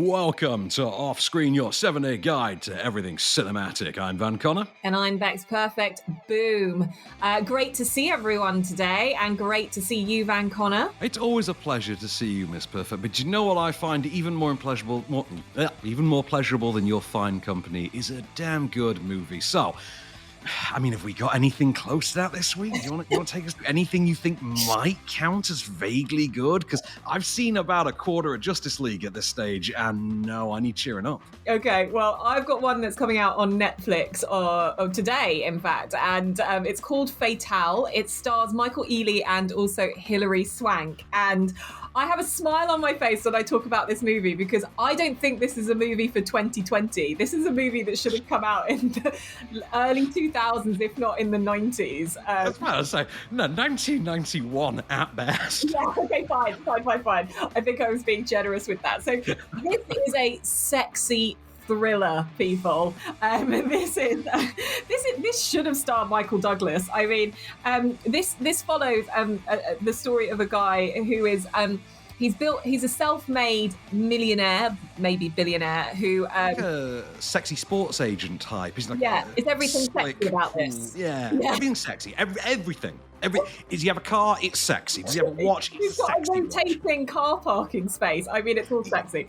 Welcome to Off Screen, your 7-day guide to everything cinematic. I'm Van Connor. And I'm Becks Perfect. Boom. Great to see everyone today, and great to see you, Van Connor. It's always a pleasure to see you, Miss Perfect. But you know what I find even more pleasurable than your fine company is a damn good movie. So, I mean, have we got anything close to that this week? Do you want to take us through anything you think might count as vaguely good? Because I've seen about a quarter of Justice League at this stage, and no, I need cheering up. Okay, well, I've got one that's coming out on Netflix today, in fact, and it's called Fatale. It stars Michael Ealy and also Hilary Swank, and I have a smile on my face when I talk about this movie because I don't think this is a movie for 2020. This is a movie that should have come out in the early 2000s, if not in the 90s. That's what I was saying. No, 1991 at best. Yeah, okay, fine. I think I was being generous with that. So this is a sexy thriller, people. This should have starred Michael Douglas. I mean, this follows the story of a guy who is he's a self-made millionaire, maybe billionaire, who like a sexy sports agent type. He's like, is everything sexy about this? Yeah, everything's sexy. Everything. Does he have a car? It's sexy. Does he have a watch? He's got a rotating car parking space. I mean, it's all sexy.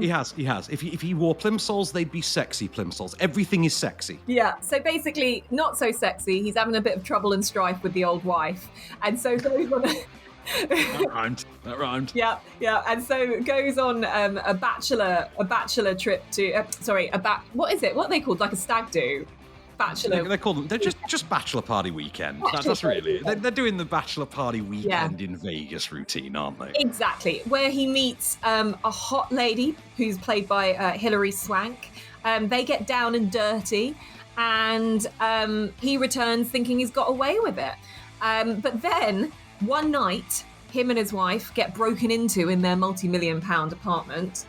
He has. If he wore plimsolls, they'd be sexy plimsolls. Everything is sexy. Yeah. So basically, not so sexy. He's having a bit of trouble and strife with the old wife, and so goes on. That rhymed. Yeah. And so goes on a bachelor trip to. What is it? What are they called? Like a stag do. Bachelor. They call them. They're just bachelor party weekend. That's really. They're doing the bachelor party weekend in Vegas routine, aren't they? Exactly. Where he meets a hot lady who's played by Hilary Swank. They get down and dirty, and he returns thinking he's got away with it. But then one night, him and his wife get broken into in their multi-million-pound apartment,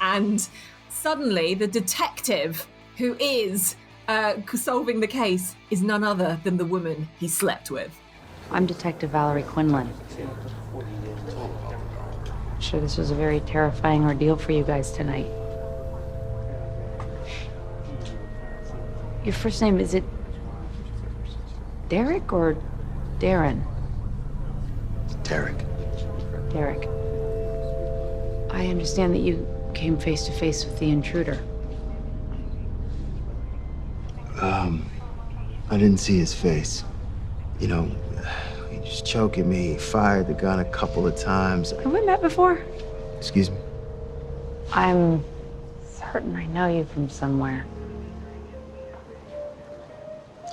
and suddenly the detective who is solving the case is none other than the woman he slept with. I'm Detective Valerie Quinlan. I'm sure this was a very terrifying ordeal for you guys tonight. Your first name, is it Derek or Darren? Derek. Derek. I understand that you came face to face with the intruder. I didn't see his face. You know, he was choking me, he fired the gun a couple of times. Have we met before? Excuse me? I'm certain I know you from somewhere.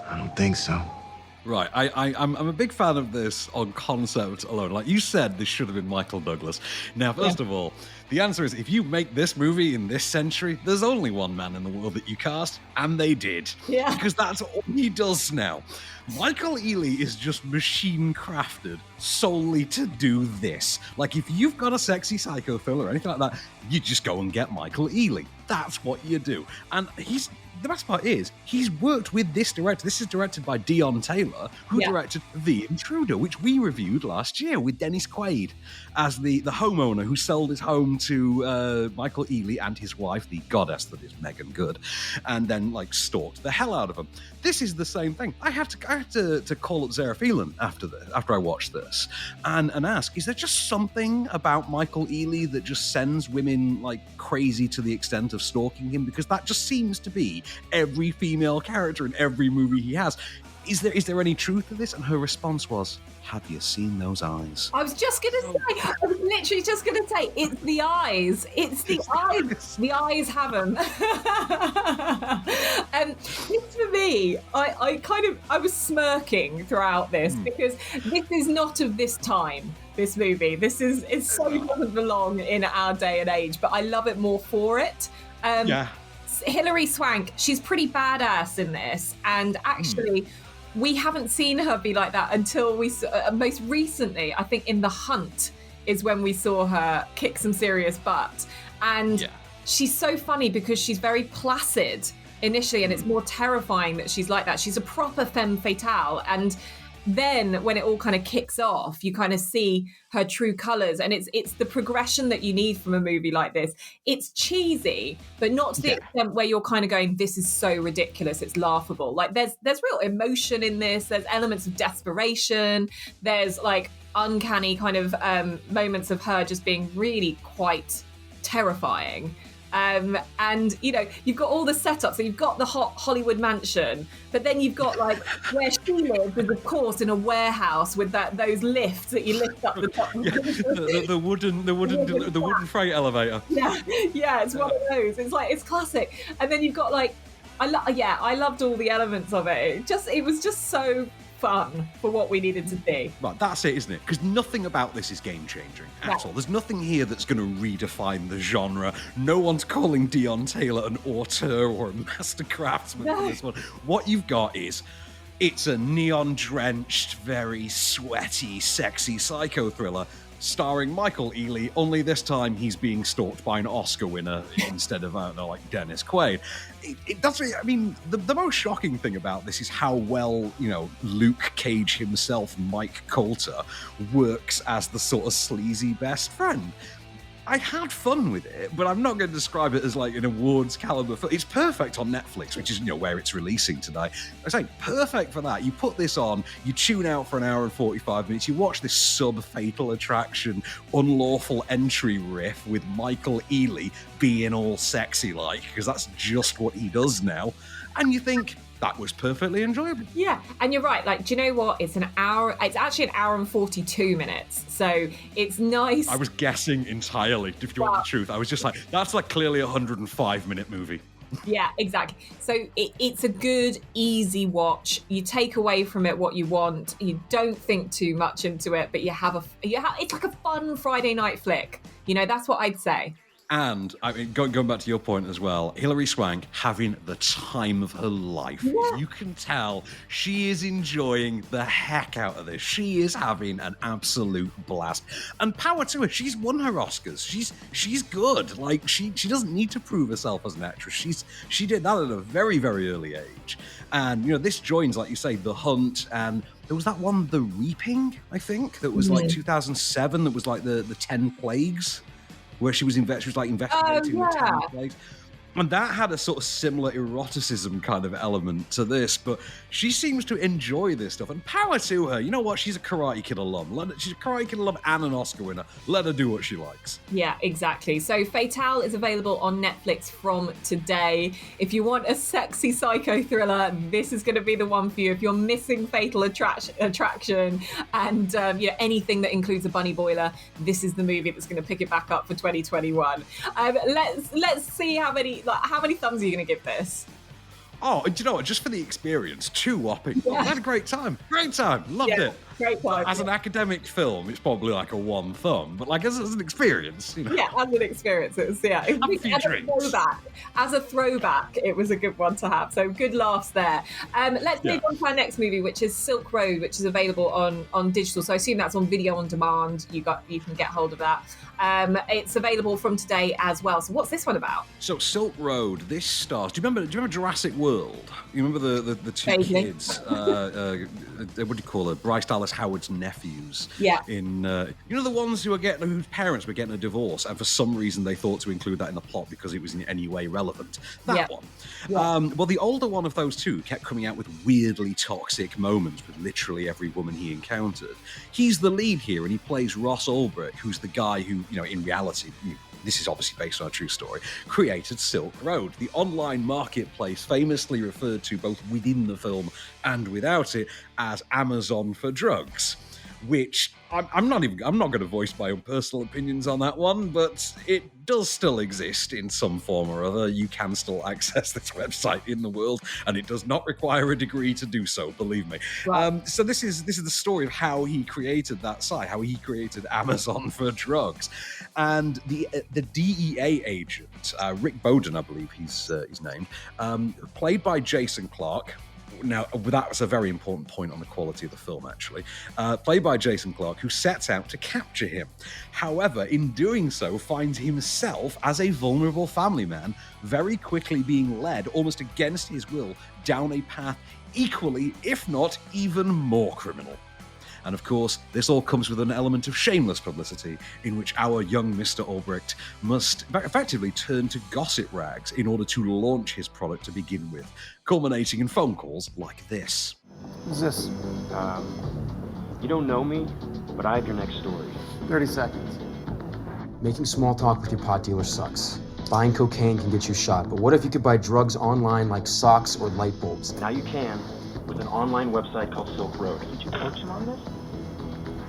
I don't think so. Right, I'm a big fan of this on concept alone. Like you said, this should have been Michael Douglas. Now, first of all, the answer is if you make this movie in this century, there's only one man in the world that you cast, and they did. Yeah. Because that's all he does now. Michael Ealy is just machine crafted solely to do this. Like, if you've got a sexy psycho thriller or anything like that, you just go and get Michael Ealy. That's what you do. And the best part is, he's worked with this director. This is directed by Dion Taylor, who directed The Intruder, which we reviewed last year with Dennis Quaid as the homeowner who sold his home to Michael Ealy and his wife, the goddess that is Megan Good, and then stalked the hell out of him. This is the same thing. I had to call up Zara Phelan after I watched this and ask, is there just something about Michael Ealy that just sends women crazy to the extent of stalking him? Because that just seems to be every female character in every movie he has. Is there any truth to this? And her response was, have you seen those eyes? I was literally just going to say, it's the eyes. It's the eyes. The eyes have them. This for me, I was smirking throughout this because this is not of this time. This movie, it so doesn't belong in our day and age, but I love it more for it. Hilary Swank, she's pretty badass in this, and actually we haven't seen her be like that until we most recently, I think in The Hunt is when we saw her kick some serious butt, and she's so funny because she's very placid initially, and it's more terrifying that she's like that. She's a proper femme fatale, and then when it all kind of kicks off, you kind of see her true colors, and it's the progression that you need from a movie like this. It's cheesy, but not to the extent where you're kind of going, this is so ridiculous, it's laughable. Like there's real emotion in this. There's elements of desperation. There's like uncanny kind of moments of her just being really quite terrifying. And you know, you've got all the setup. So you've got the hot Hollywood mansion, but then you've got like where she lives is of course in a warehouse with those lifts that you lift up the top. the wooden freight elevator. Yeah, it's one of those. It's like, it's classic. And then you've got like, I loved all the elements of it. It was just so fun for what we needed to see. Right, that's it, isn't it? Because nothing about this is game-changing at all. There's nothing here that's going to redefine the genre. No one's calling Dion Taylor an auteur or a master craftsman for this one. What you've got is, it's a neon-drenched, very sweaty, sexy psycho thriller starring Michael Ealy, only this time he's being stalked by an Oscar winner instead of, I don't know, like Dennis Quaid. I mean, the most shocking thing about this is how well, you know, Luke Cage himself, Mike Coulter, works as the sort of sleazy best friend. I had fun with it, but I'm not going to describe it as like an awards caliber film. It's perfect on Netflix, which is, you know, where it's releasing today. I say perfect for that. You put this on, you tune out for an hour and 45 minutes, you watch this sub-Fatal Attraction unlawful entry riff with Michael Ealy being all sexy like, because that's just what he does now. And you think, that was perfectly enjoyable. Yeah, and you're right. Like, do you know what? It's actually an hour and 42 minutes. So it's nice. I was guessing entirely, if you want the truth. I was just like, that's like clearly a 105-minute movie. Yeah, exactly. So it's a good, easy watch. You take away from it what you want. You don't think too much into it, but it's like a fun Friday night flick. You know, that's what I'd say. And I mean, going back to your point as well, Hilary Swank having the time of her life. Yeah. You can tell she is enjoying the heck out of this. She is having an absolute blast. And power to her, she's won her Oscars. She's good. Like, she doesn't need to prove herself as an actress. She did that at a very, very early age. And, you know, this joins, like you say, The Hunt, and there was that one, The Reaping, I think, that was like 2007, that was like the 10 Plagues, where she was investigating the 10 plagues. And that had a sort of similar eroticism kind of element to this, but she seems to enjoy this stuff, and power to her. You know what? She's a Karate Kid alum. She's a Karate Kid alum and an Oscar winner. Let her do what she likes. Yeah, exactly. So Fatale is available on Netflix from today. If you want a sexy psycho thriller, this is going to be the one for you. If you're missing Fatal Attraction and you know, anything that includes a bunny boiler, this is the movie that's going to pick it back up for 2021. Let's see how many thumbs are you going to give this? Oh, do you know what? Just for the experience, 2 whopping. Yeah. I had a great time. Loved it. Great time. As an academic film, it's probably like a 1 thumb, but like as an experience, you know. Yeah, as an experience, it was, yeah. As a throwback, it was a good one to have. So good laughs there. Let's move on to our next movie, which is Silk Road, which is available on digital. So I assume that's on video on demand. You can get hold of that. It's available from today as well. So what's this one about? So Silk Road, this stars. Do you remember Jurassic World? You remember the 2 kids? What do you call it? Bryce Dallas Howard's nephews. Yeah. In you know, the ones whose parents were getting a divorce, and for some reason they thought to include that in the plot because it was in any way relevant. That one. Yeah. Well, the older one of those 2 kept coming out with weirdly toxic moments with literally every woman he encountered. He's the lead here, and he plays Ross Ulbricht, who's the guy who, you know, in reality, this is obviously based on a true story, created Silk Road, the online marketplace famously referred to both within the film and without it as Amazon for drugs, which I'm not going to voice my own personal opinions on that one, but it does still exist in some form or other. You can still access this website in the world, and it does not require a degree to do so, believe me. Right. So this is the story of how he created that site, how he created Amazon for drugs. And the DEA agent, Rick Bowden, I believe he's named, played by Jason Clarke, Now, that's a very important point on the quality of the film, actually. Played by Jason Clarke, who sets out to capture him. However, in doing so, finds himself, as a vulnerable family man, very quickly being led, almost against his will, down a path equally, if not even more criminal. And of course, this all comes with an element of shameless publicity, in which our young Mr. Albrecht must effectively turn to gossip rags in order to launch his product to begin with, culminating in phone calls like this. Who's this? You don't know me, but I have your next story. 30 seconds. Making small talk with your pot dealer sucks. Buying cocaine can get you shot, but what if you could buy drugs online like socks or light bulbs? Now you can, with an online website called Silk Road. Did you coach him on this?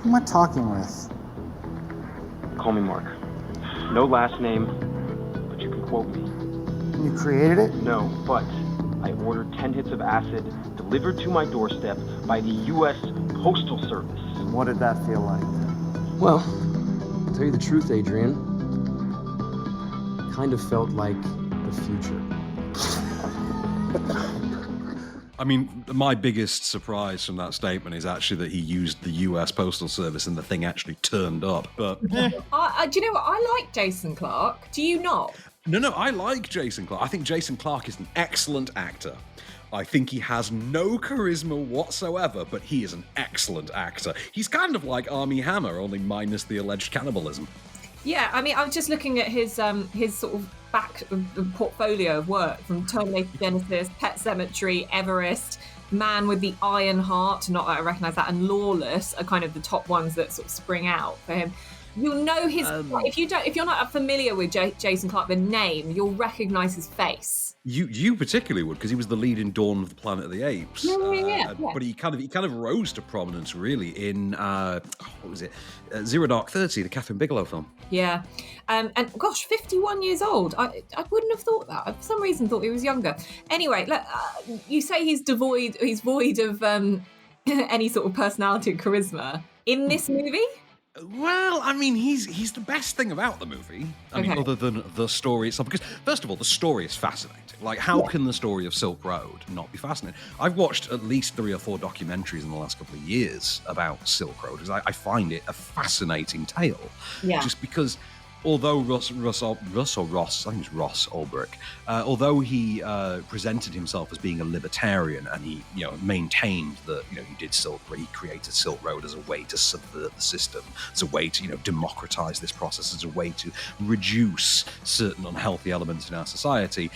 Who am I talking with? Call me Mark. No last name, but you can quote me. You created it? No, but I ordered 10 hits of acid delivered to my doorstep by the U.S. Postal Service. What did that feel like? Well, to tell you the truth, Adrian, kind of felt like the future. I mean, my biggest surprise from that statement is actually that he used the US Postal Service and the thing actually turned up. But Do you know what? I like Jason Clarke. Do you not? No, I like Jason Clarke. I think Jason Clarke is an excellent actor. I think he has no charisma whatsoever, but he is an excellent actor. He's kind of like Armie Hammer, only minus the alleged cannibalism. Yeah, I mean, I was just looking at his sort of back portfolio of work, from Terminator Genesis, Pet Sematary, Everest, Man with the Iron Heart, not that I recognise that, and Lawless are kind of the top ones that sort of spring out for him. You'll know his if you're not familiar with Jason Clarke, the name, you'll recognise his face. You particularly would, because he was the lead in Dawn of the Planet of the Apes. Yeah. But he kind of rose to prominence really in what was it? Zero Dark 30, the Catherine Bigelow film. Yeah, and gosh, 51 years old. I wouldn't have thought that. I for some reason thought he was younger. Anyway, you say he's void of any sort of personality and charisma in this movie. Well, I mean, he's the best thing about the movie. I mean, other than the story itself, because first of all, the story is fascinating. Like, how can the story of Silk Road not be fascinating? I've watched at least 3 or 4 documentaries in the last couple of years about Silk Road, because I find it a fascinating tale. Yeah. Just because, although Ross Ulbrich, although he presented himself as being a libertarian, and he maintained that he he created Silk Road as a way to subvert the system, as a way to democratize this process, as a way to reduce certain unhealthy elements in our society.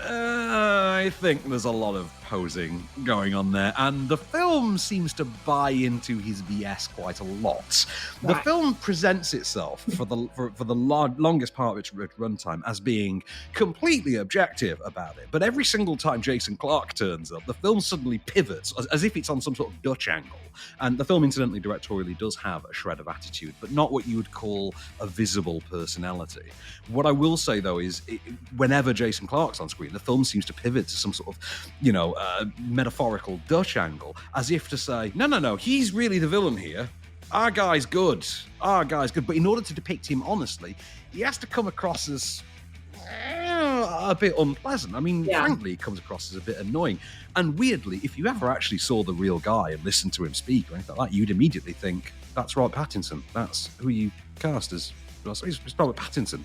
I think there's a lot of posing going on there, and the film seems to buy into his BS quite a lot. The film presents itself for the longest part of its runtime as being completely objective about it, but every single time Jason Clarke turns up, the film suddenly pivots as if it's on some sort of Dutch angle. And the film, incidentally, directorially does have a shred of attitude, but not what you would call a visible personality. What I will say, though, is whenever Jason Clarke's on screen, the film seems to pivot to some sort of, metaphorical Dutch angle, as if to say, no, he's really the villain here. Our guy's good. But in order to depict him honestly, he has to come across as a bit unpleasant. I mean, frankly, he comes across as a bit annoying. And weirdly, if you ever actually saw the real guy and listened to him speak or anything like that, you'd immediately think, that's Robert Pattinson. That's who you cast as. It's Robert Pattinson.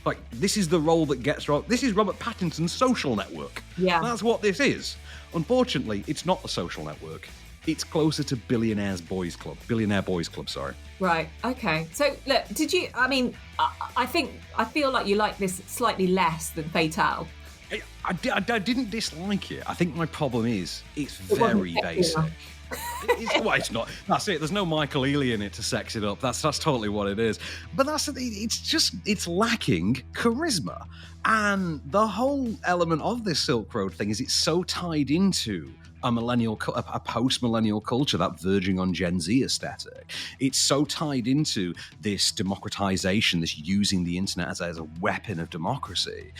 Like, this is the role that gets Robert. This is Robert Pattinson's Social Network. Yeah. That's what this is. Unfortunately, it's not the Social Network. It's closer to Billionaire Boys Club, sorry. Right, okay. So, look, I feel like you like this slightly less than Fatale. I didn't dislike it. I think my problem is it's very basic. It's not. That's it. There's no Michael Ealy in it to sex it up. That's totally what it is. But it's lacking charisma. And the whole element of this Silk Road thing is it's so tied into a post-millennial culture, that verging on Gen Z aesthetic. It's so tied into this democratization, this using the internet as a weapon of democracy,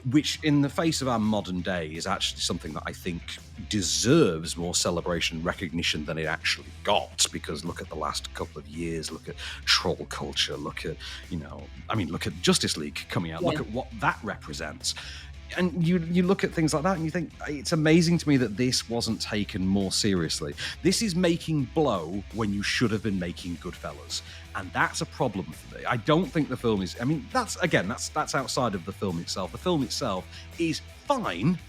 which in the face of our modern day is actually something that I think deserves more celebration and recognition than it actually got, because look at the last couple of years, look at troll culture, look at Justice League coming out, look at what that represents. And you look at things like that and you think, it's amazing to me that this wasn't taken more seriously. This is making blow when you should have been making Goodfellas. And that's a problem for me. I don't think the film is, I mean, that's outside of the film itself. The film itself is fine,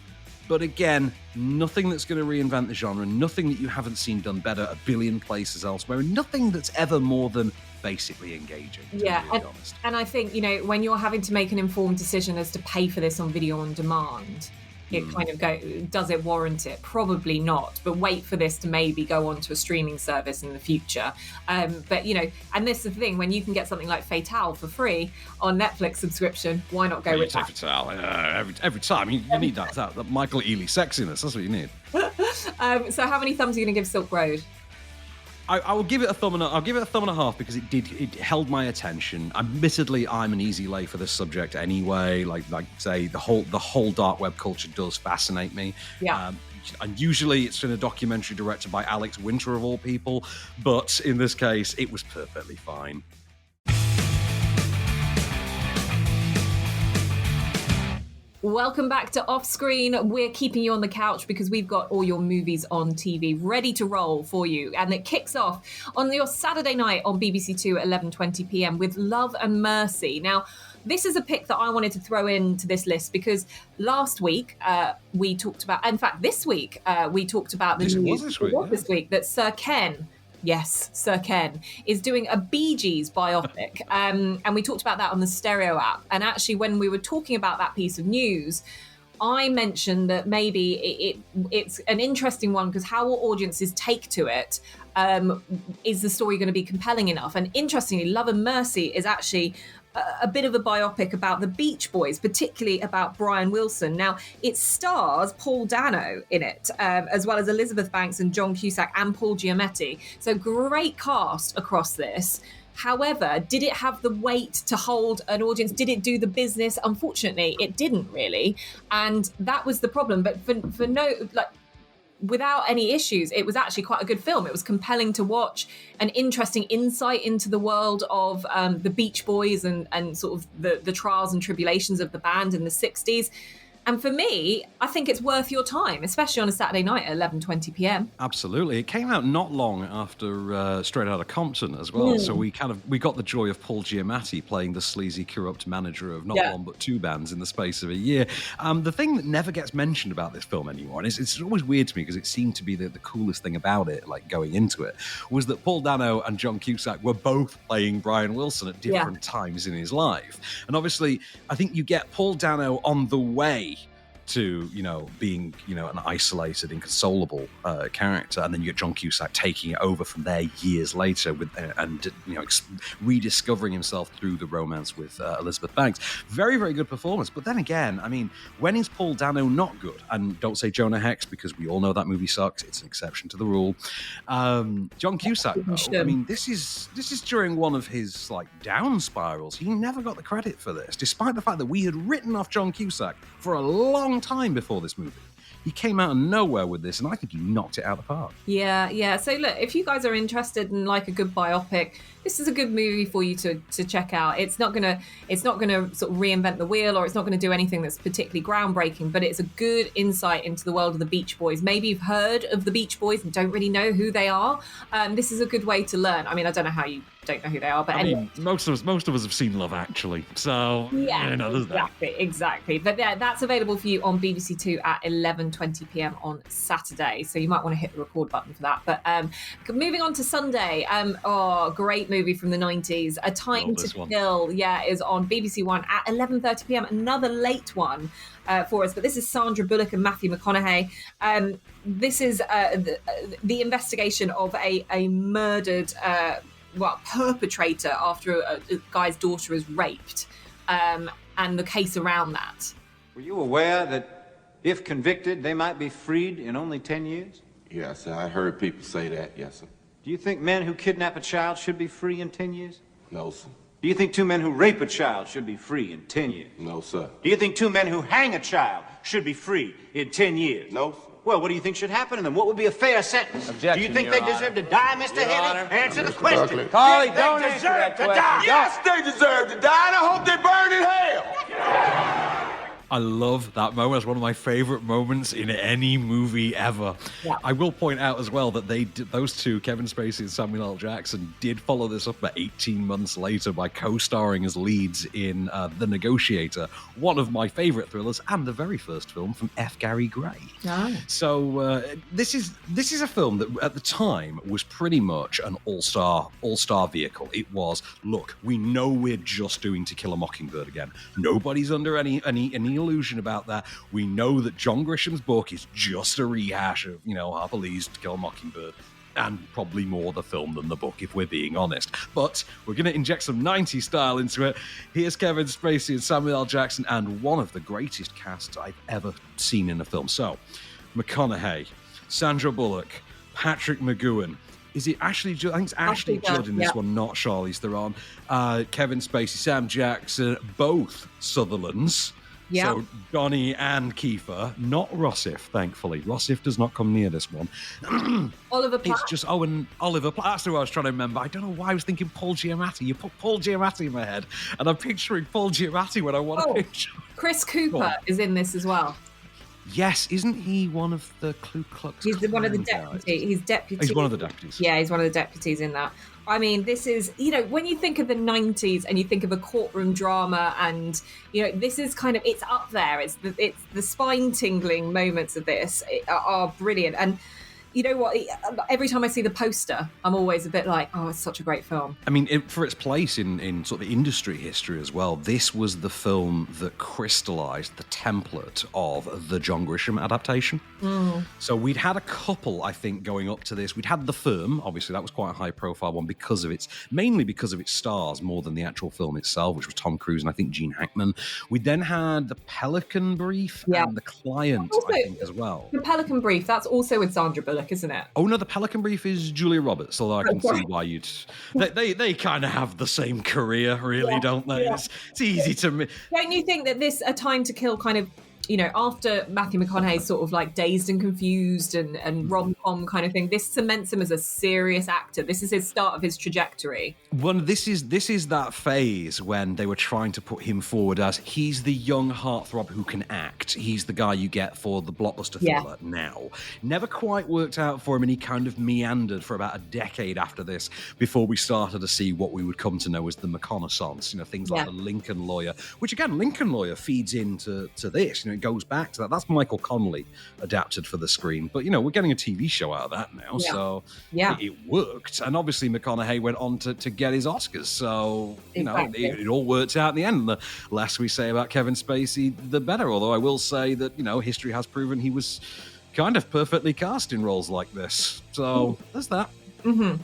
but again, nothing that's going to reinvent the genre, nothing that you haven't seen done better a billion places elsewhere, and nothing that's ever more than basically engaging, to be really honest. And I think, when you're having to make an informed decision as to pay for this on video on demand, it kind of does it warrant it? Probably not, but wait for this to maybe go on to a streaming service in the future. But, and this is the thing, when you can get something like Fatale for free on Netflix subscription, why not go with that? Fatale, every time. You need that Michael Ealy sexiness, that's what you need. So how many thumbs are you going to give Silk Road? I will give it a thumb and I'll give it a thumb and a half because it held my attention. Admittedly, I'm an easy lay for this subject anyway. Like say the whole dark web culture does fascinate me. Yeah. And usually it's been a documentary directed by Alex Winter of all people, but in this case, it was perfectly fine. Welcome back to Off Screen. We're keeping you on the couch because we've got all your movies on TV ready to roll for you. And it kicks off on your Saturday night on BBC Two at 11:20 p.m. with Love and Mercy. Now, this is a pick that I wanted to throw into this list because last week we talked about, in fact, this week we talked about the news this week that Sir Ken, yes, Sir Ken, is doing a Bee Gees biopic. And we talked about that on the Stereo app. And actually, when we were talking about that piece of news, I mentioned that maybe it's an interesting one because how will audiences take to it? Is the story going to be compelling enough? And interestingly, Love and Mercy is actually a bit of a biopic about the Beach Boys, particularly about Brian Wilson. Now, it stars Paul Dano in it, as well as Elizabeth Banks and John Cusack and Paul Giamatti. So great cast across this. However, did it have the weight to hold an audience? Did it do the business? Unfortunately, it didn't really. And that was the problem. But without any issues, it was actually quite a good film. It was compelling to watch, an interesting insight into the world of the Beach Boys and sort of the trials and tribulations of the band in the 60s. And for me, I think it's worth your time, especially on a Saturday night at 11:20 p.m. Absolutely. It came out not long after Straight Outta Compton as well. So we got the joy of Paul Giamatti playing the sleazy, corrupt manager of not one but two bands in the space of a year. The thing that never gets mentioned about this film anymore, and it's always weird to me because it seemed to be the coolest thing about it, like going into it, was that Paul Dano and John Cusack were both playing Brian Wilson at different times in his life. And obviously, I think you get Paul Dano on the way to being an isolated, inconsolable character, and then you get John Cusack taking it over from there years later with rediscovering himself through the romance with Elizabeth Banks. Very, very good performance. But then again, I mean, when is Paul Dano not good? And don't say Jonah Hex because we all know that movie sucks. It's an exception to the rule. John Cusack, though, I mean, this is during one of his down spirals. He never got the credit for this, despite the fact that we had written off John Cusack for a long time before this movie. He came out of nowhere with this, and I think he knocked it out of the park. Yeah. So look, if you guys are interested in a good biopic, this is a good movie for you to check out. It's not gonna sort of reinvent the wheel, or it's not gonna do anything that's particularly groundbreaking, but it's a good insight into the world of the Beach Boys. Maybe you've heard of the Beach Boys and don't really know who they are. This is a good way to learn. I mean, I don't know how you don't know who they are, but anyway. Most of us have seen Love Actually, so exactly. But yeah, that's available for you on BBC Two at 11:20 p.m. on Saturday. So you might want to hit the record button for that. But moving on to Sunday, great movie from the 90s, A Time to Kill. Is on BBC One at 11:30 p.m. Another late one for us, but this is Sandra Bullock and Matthew McConaughey. This is the investigation of a murdered perpetrator after a guy's daughter is raped, and the case around that. Were you aware that if convicted, they might be freed in only 10 years? Yes, sir. I heard people say that, yes, sir. Do you think men who kidnap a child should be free in 10 years? No, sir. Do you think 2 men who rape a child should be free in 10 years? No, sir. Do you think 2 men who hang a child should be free in 10 years? No, sir. Well, what do you think should happen to them? What would be a fair sentence? Objection, do you think Your they deserve to die, Mr. Haley? Answer the question. Carly, don't answer that question. Yes, they deserve to die, and I hope they burn in hell. I love that moment. It's one of my favorite moments in any movie ever. Yeah. I will point out as well that those two, Kevin Spacey and Samuel L. Jackson, did follow this up about 18 months later by co-starring as leads in The Negotiator, one of my favorite thrillers and the very first film from F. Gary Gray. Oh. So this is a film that at the time was pretty much an all-star vehicle. It was, look, we know we're just doing To Kill a Mockingbird again. Nobody's under any illusion about that. We know that John Grisham's book is just a rehash of, Harper Lee's To Kill a Mockingbird, and probably more the film than the book, if we're being honest. But we're going to inject some 90s style into it. Here's Kevin Spacey and Samuel L. Jackson, and one of the greatest casts I've ever seen in a film. So, McConaughey, Sandra Bullock, Patrick McGowan. Is it Ashley Judd? I think it's Ashley Judd in this one, not Charlize Theron. Kevin Spacey, Sam Jackson, both Sutherlands. Yeah. So Donnie and Kiefer, not Rossif, thankfully. Rossif does not come near this one. Oliver Platt. It's just, and Oliver Platt. That's who I was trying to remember. I don't know why I was thinking Paul Giamatti. You put Paul Giamatti in my head, and I'm picturing Paul Giamatti when I want to picture. Chris Cooper is in this as well. Yes, isn't he one of the Ku Klux Klan? He's one of the deputies. He's deputy. He's one of the deputies. Yeah, he's one of the deputies in that. I mean, this is, when you think of the 90s and you think of a courtroom drama, and, this is kind of, it's up there. It's the spine-tingling moments of this are brilliant. And you know what? Every time I see the poster, I'm always a bit like, oh, it's such a great film. I mean, for its place in sort of industry history as well, this was the film that crystallized the template of the John Grisham adaptation. So we'd had a couple, I think, going up to this. We'd had The Firm, obviously that was quite a high-profile one mainly because of its stars more than the actual film itself, which was Tom Cruise and I think Gene Hackman. We then had The Pelican Brief and The Client, also, I think, as well. The Pelican Brief, that's also with Sandra Bullock, isn't it? Oh no, The Pelican Brief is Julia Roberts, although I can see why you'd... They kind of have the same career, really, don't they? Yeah. It's easy to... Don't you think that this A Time to Kill kind of, after Matthew McConaughey's sort of like Dazed and Confused and rom-com kind of thing, this cements him as a serious actor. This is his start of his trajectory. Well, this is that phase when they were trying to put him forward as he's the young heartthrob who can act. He's the guy you get for the blockbuster thriller now. Never quite worked out for him, and he kind of meandered for about a decade after this before we started to see what we would come to know as the McConaissance. Things like The Lincoln Lawyer, which again, Lincoln Lawyer feeds into this. It goes back to that. That's Michael Connelly adapted for the screen. But, we're getting a TV show out of that now. Yeah. So Yeah. it worked. And obviously McConaughey went on to get his Oscars. So, Exactly. it all works out in the end. The less we say about Kevin Spacey, the better. Although I will say that, history has proven he was kind of perfectly cast in roles like this. So there's that. Mm-hmm.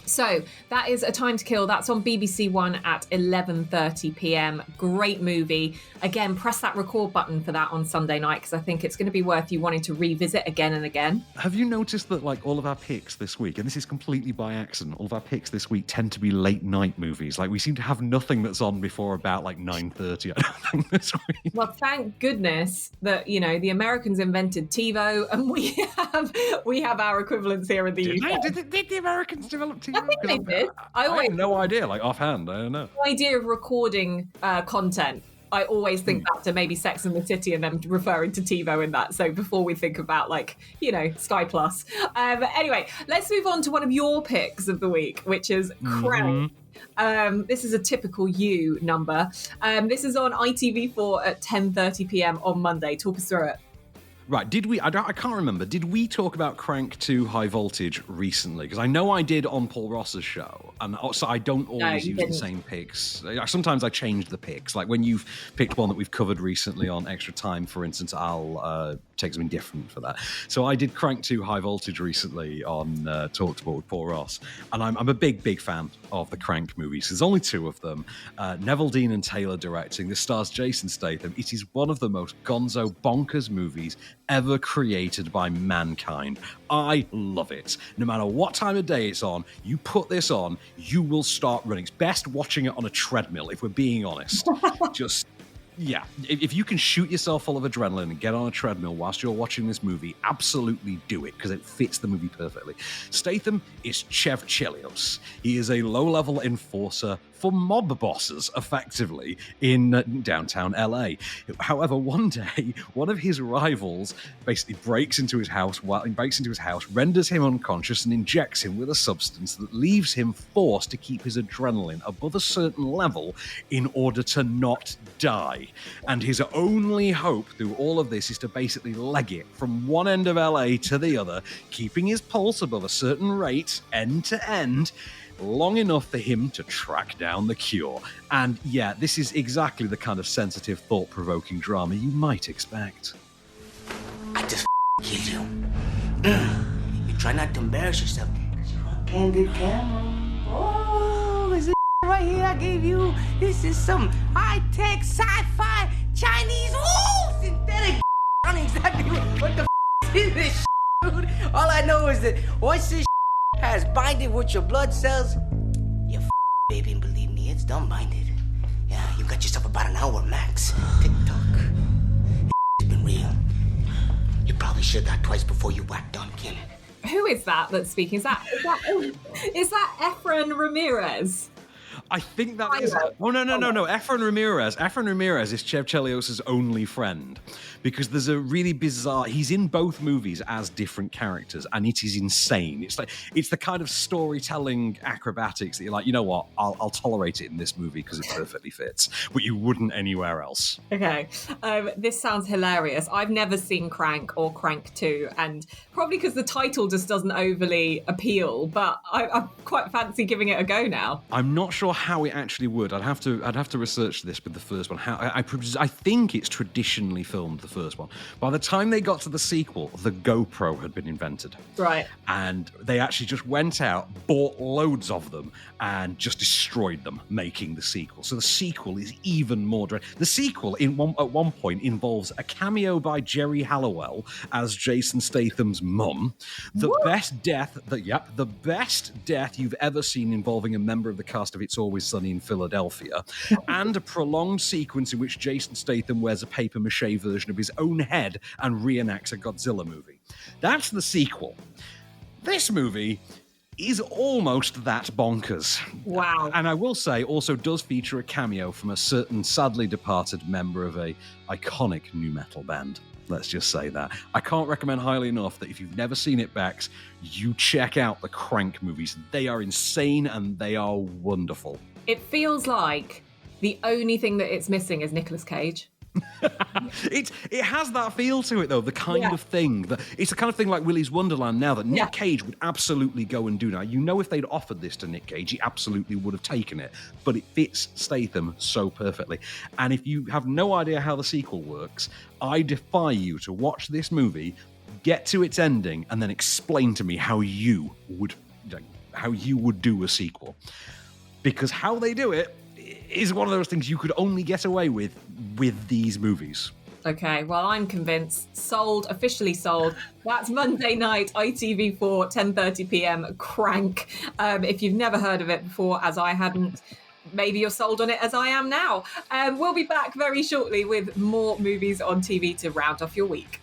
So that is A Time to Kill. That's on BBC One at 11:30 p.m. Great movie. Again, press that record button for that on Sunday night, because I think it's going to be worth you wanting to revisit again and again. Have you noticed that all of our picks this week, and this is completely by accident, all of our picks this week tend to be late night movies? We seem to have nothing that's on before about 9:30, I don't think, this week. Well, thank goodness that, the Americans invented TiVo, and we have our equivalents here in the UK. Did the Americans develop TiVo? I think they did. I have no idea, offhand, I don't know. The idea of recording content, I always think back to maybe Sex and the City and them referring to TiVo in that. So before we think about Sky Plus. Anyway, let's move on to one of your picks of the week, which is Crank. This is a typical you number. This is on ITV4 at 10:30 p.m. on Monday. Talk us through it. Right, did we? I can't remember. Did we talk about Crank 2 High Voltage recently? Because I know I did on Paul Ross's show, and also I don't always use the same picks. Sometimes I change the picks. When you've picked one that we've covered recently on Extra Time, for instance, I'll take something different for that. So I did Crank 2 High Voltage recently on Talk Sport with Paul Ross, and I'm a big fan of the Crank movies. There's only two of them. Neville Dean and Taylor directing. This stars Jason Statham. It is one of the most gonzo bonkers movies ever created by mankind. I love it. No matter what time of day it's on, you put this on, you will start running. It's best watching it on a treadmill, if we're being honest. Yeah, if you can shoot yourself full of adrenaline and get on a treadmill whilst you're watching this movie, absolutely do it, because it fits the movie perfectly. Statham is Chev Chelios. He is a low-level enforcer for mob bosses, effectively, in downtown LA. However, one day, one of his rivals basically breaks into his house, renders him unconscious, and injects him with a substance that leaves him forced to keep his adrenaline above a certain level in order to not die. And his only hope through all of this is to basically leg it from one end of LA to the other, keeping his pulse above a certain rate, end to end, long enough for him to track down the cure. And yeah, this is exactly the kind of sensitive, thought-provoking drama you might expect. I just killed you. You try not to embarrass yourself, because you're on candid camera. Oh, is it right here I gave you? This is some high-tech, sci-fi, Chinese, synthetic. I don't know exactly what the is this dude. All I know is that once this has binded with your blood cells, you baby, and believe me, it's done binded. Yeah, you got yourself about an hour max. Tick-tock. It's been real. You probably should have thought twice before you whacked on Kim. Who is that that's speaking? Is that Efren Ramirez? I think that is... Oh, no. Efren Ramirez. Efren Ramirez is Chev Chelios' only friend, because there's a really bizarre... He's in both movies as different characters, and it is insane. It's the kind of storytelling acrobatics that you're like, you know what, I'll tolerate it in this movie because it perfectly fits, but you wouldn't anywhere else. Okay. This sounds hilarious. I've never seen Crank or Crank 2, and probably because the title just doesn't overly appeal, but I quite fancy giving it a go now. I'm not sure how it actually would. I'd have to research this with the first one. I think it's traditionally filmed, the first one. By the time they got to the sequel, the GoPro had been invented. Right. And they actually just went out, bought loads of them, and just destroyed them, making the sequel. So the sequel is even more dreadful. The sequel, at one point, involves a cameo by Jerry Halliwell as Jason Statham's mum. The best death you've ever seen involving a member of the cast of It's Always Sunny in Philadelphia, and a prolonged sequence in which Jason Statham wears a papier-mâché version of his own head and reenacts a Godzilla movie. That's the sequel. This movie is almost that bonkers. Wow. And I will say, also does feature a cameo from a certain sadly departed member of a iconic nu metal band. Let's just say that. I can't recommend highly enough that if you've never seen it, Becks, you check out the Crank movies. They are insane and they are wonderful. It feels like the only thing that it's missing is Nicolas Cage. It has that feel to it, though. The kind of thing that it's the kind of thing like Willy's Wonderland now that Nick Cage would absolutely go and do. Now, you know, if they'd offered this to Nick Cage, he absolutely would have taken it. But it fits Statham so perfectly. And if you have no idea how the sequel works, I defy you to watch this movie, get to its ending, and then explain to me how you would do a sequel. Because how they do it is one of those things you could only get away with these movies. Okay, well, I'm convinced. Sold, officially sold. That's Monday night, ITV4, 10:30 p.m, Crank. If you've never heard of it before, as I hadn't, maybe you're sold on it as I am now. We'll be back very shortly with more movies on TV to round off your week.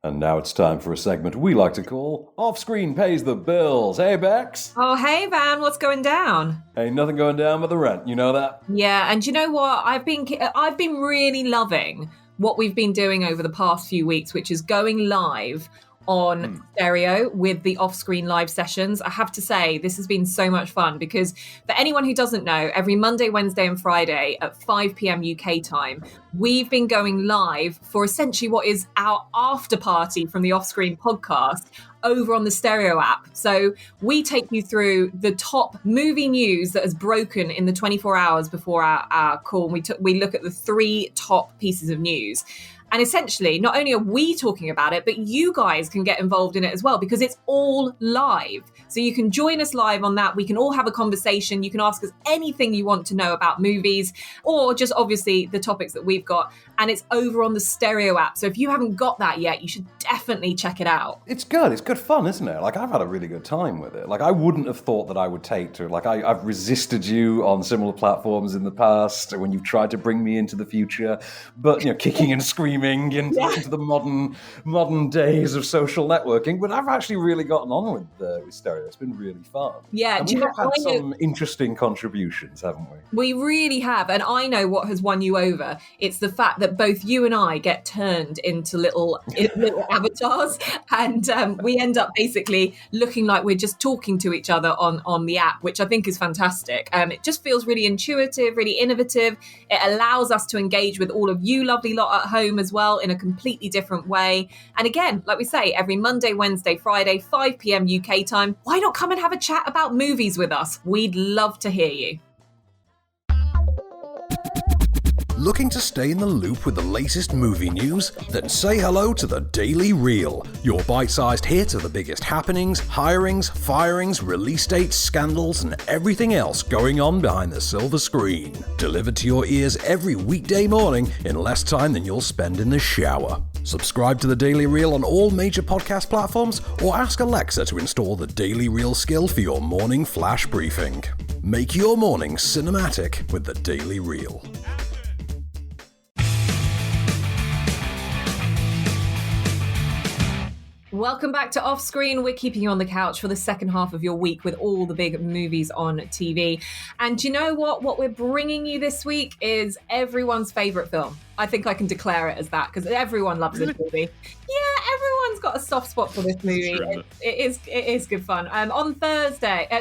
And now it's time for a segment we like to call Off Screen Pays the Bills. Hey, Becks. Oh, hey, Van, what's going down? Ain't nothing going down but the rent. You know that? Yeah, and you know what? I've been really loving what we've been doing over the past few weeks, which is going live on stereo with the off-screen live sessions. I have to say, this has been so much fun because for anyone who doesn't know, every Monday, Wednesday and Friday at 5 p.m. UK time, we've been going live for essentially what is our after party from the Off-Screen podcast over on the Stereo app. So we take you through the top movie news that has broken in the 24 hours before our call. We look at the 3 top pieces of news. And essentially, not only are we talking about it, but you guys can get involved in it as well because it's all live. So you can join us live on that. We can all have a conversation. You can ask us anything you want to know about movies or just obviously the topics that we've got. And it's over on the Stereo app. So if you haven't got that yet, you should definitely check it out. It's good. It's good fun, isn't it? Like, I've had a really good time with it. Like, I wouldn't have thought that I would take to, like, I've resisted you on similar platforms in the past when you've tried to bring me into the future, but, you know, kicking and screaming into the modern days of social networking. But I've actually really gotten on with Stereo. It's been really fun. Yeah. And we've had some interesting contributions, haven't we? We really have. And I know what has won you over. It's the fact that both you and I get turned into little avatars. And we end up basically looking like we're just talking to each other on the app, which I think is fantastic. It just feels really intuitive, really innovative. It allows us to engage with all of you lovely lot at home as well in a completely different way. And again, like we say, every Monday, Wednesday, Friday, 5 p.m. UK time, why not come and have a chat about movies with us? We'd love to hear you. Looking to stay in the loop with the latest movie news? Then say hello to the Daily Reel, your bite-sized hit of the biggest happenings, hirings, firings, release dates, scandals, and everything else going on behind the silver screen. Delivered to your ears every weekday morning in less time than you'll spend in the shower. Subscribe to the Daily Reel on all major podcast platforms or ask Alexa to install the Daily Reel skill for your morning flash briefing. Make your morning cinematic with the Daily Reel. Welcome back to Off Screen. We're keeping you on the couch for the second half of your week with all the big movies on TV. And do you know what? What we're bringing you this week is everyone's favourite film. I think I can declare it as that because everyone loves this movie. Yeah, everyone's got a soft spot for this movie. It is good fun. On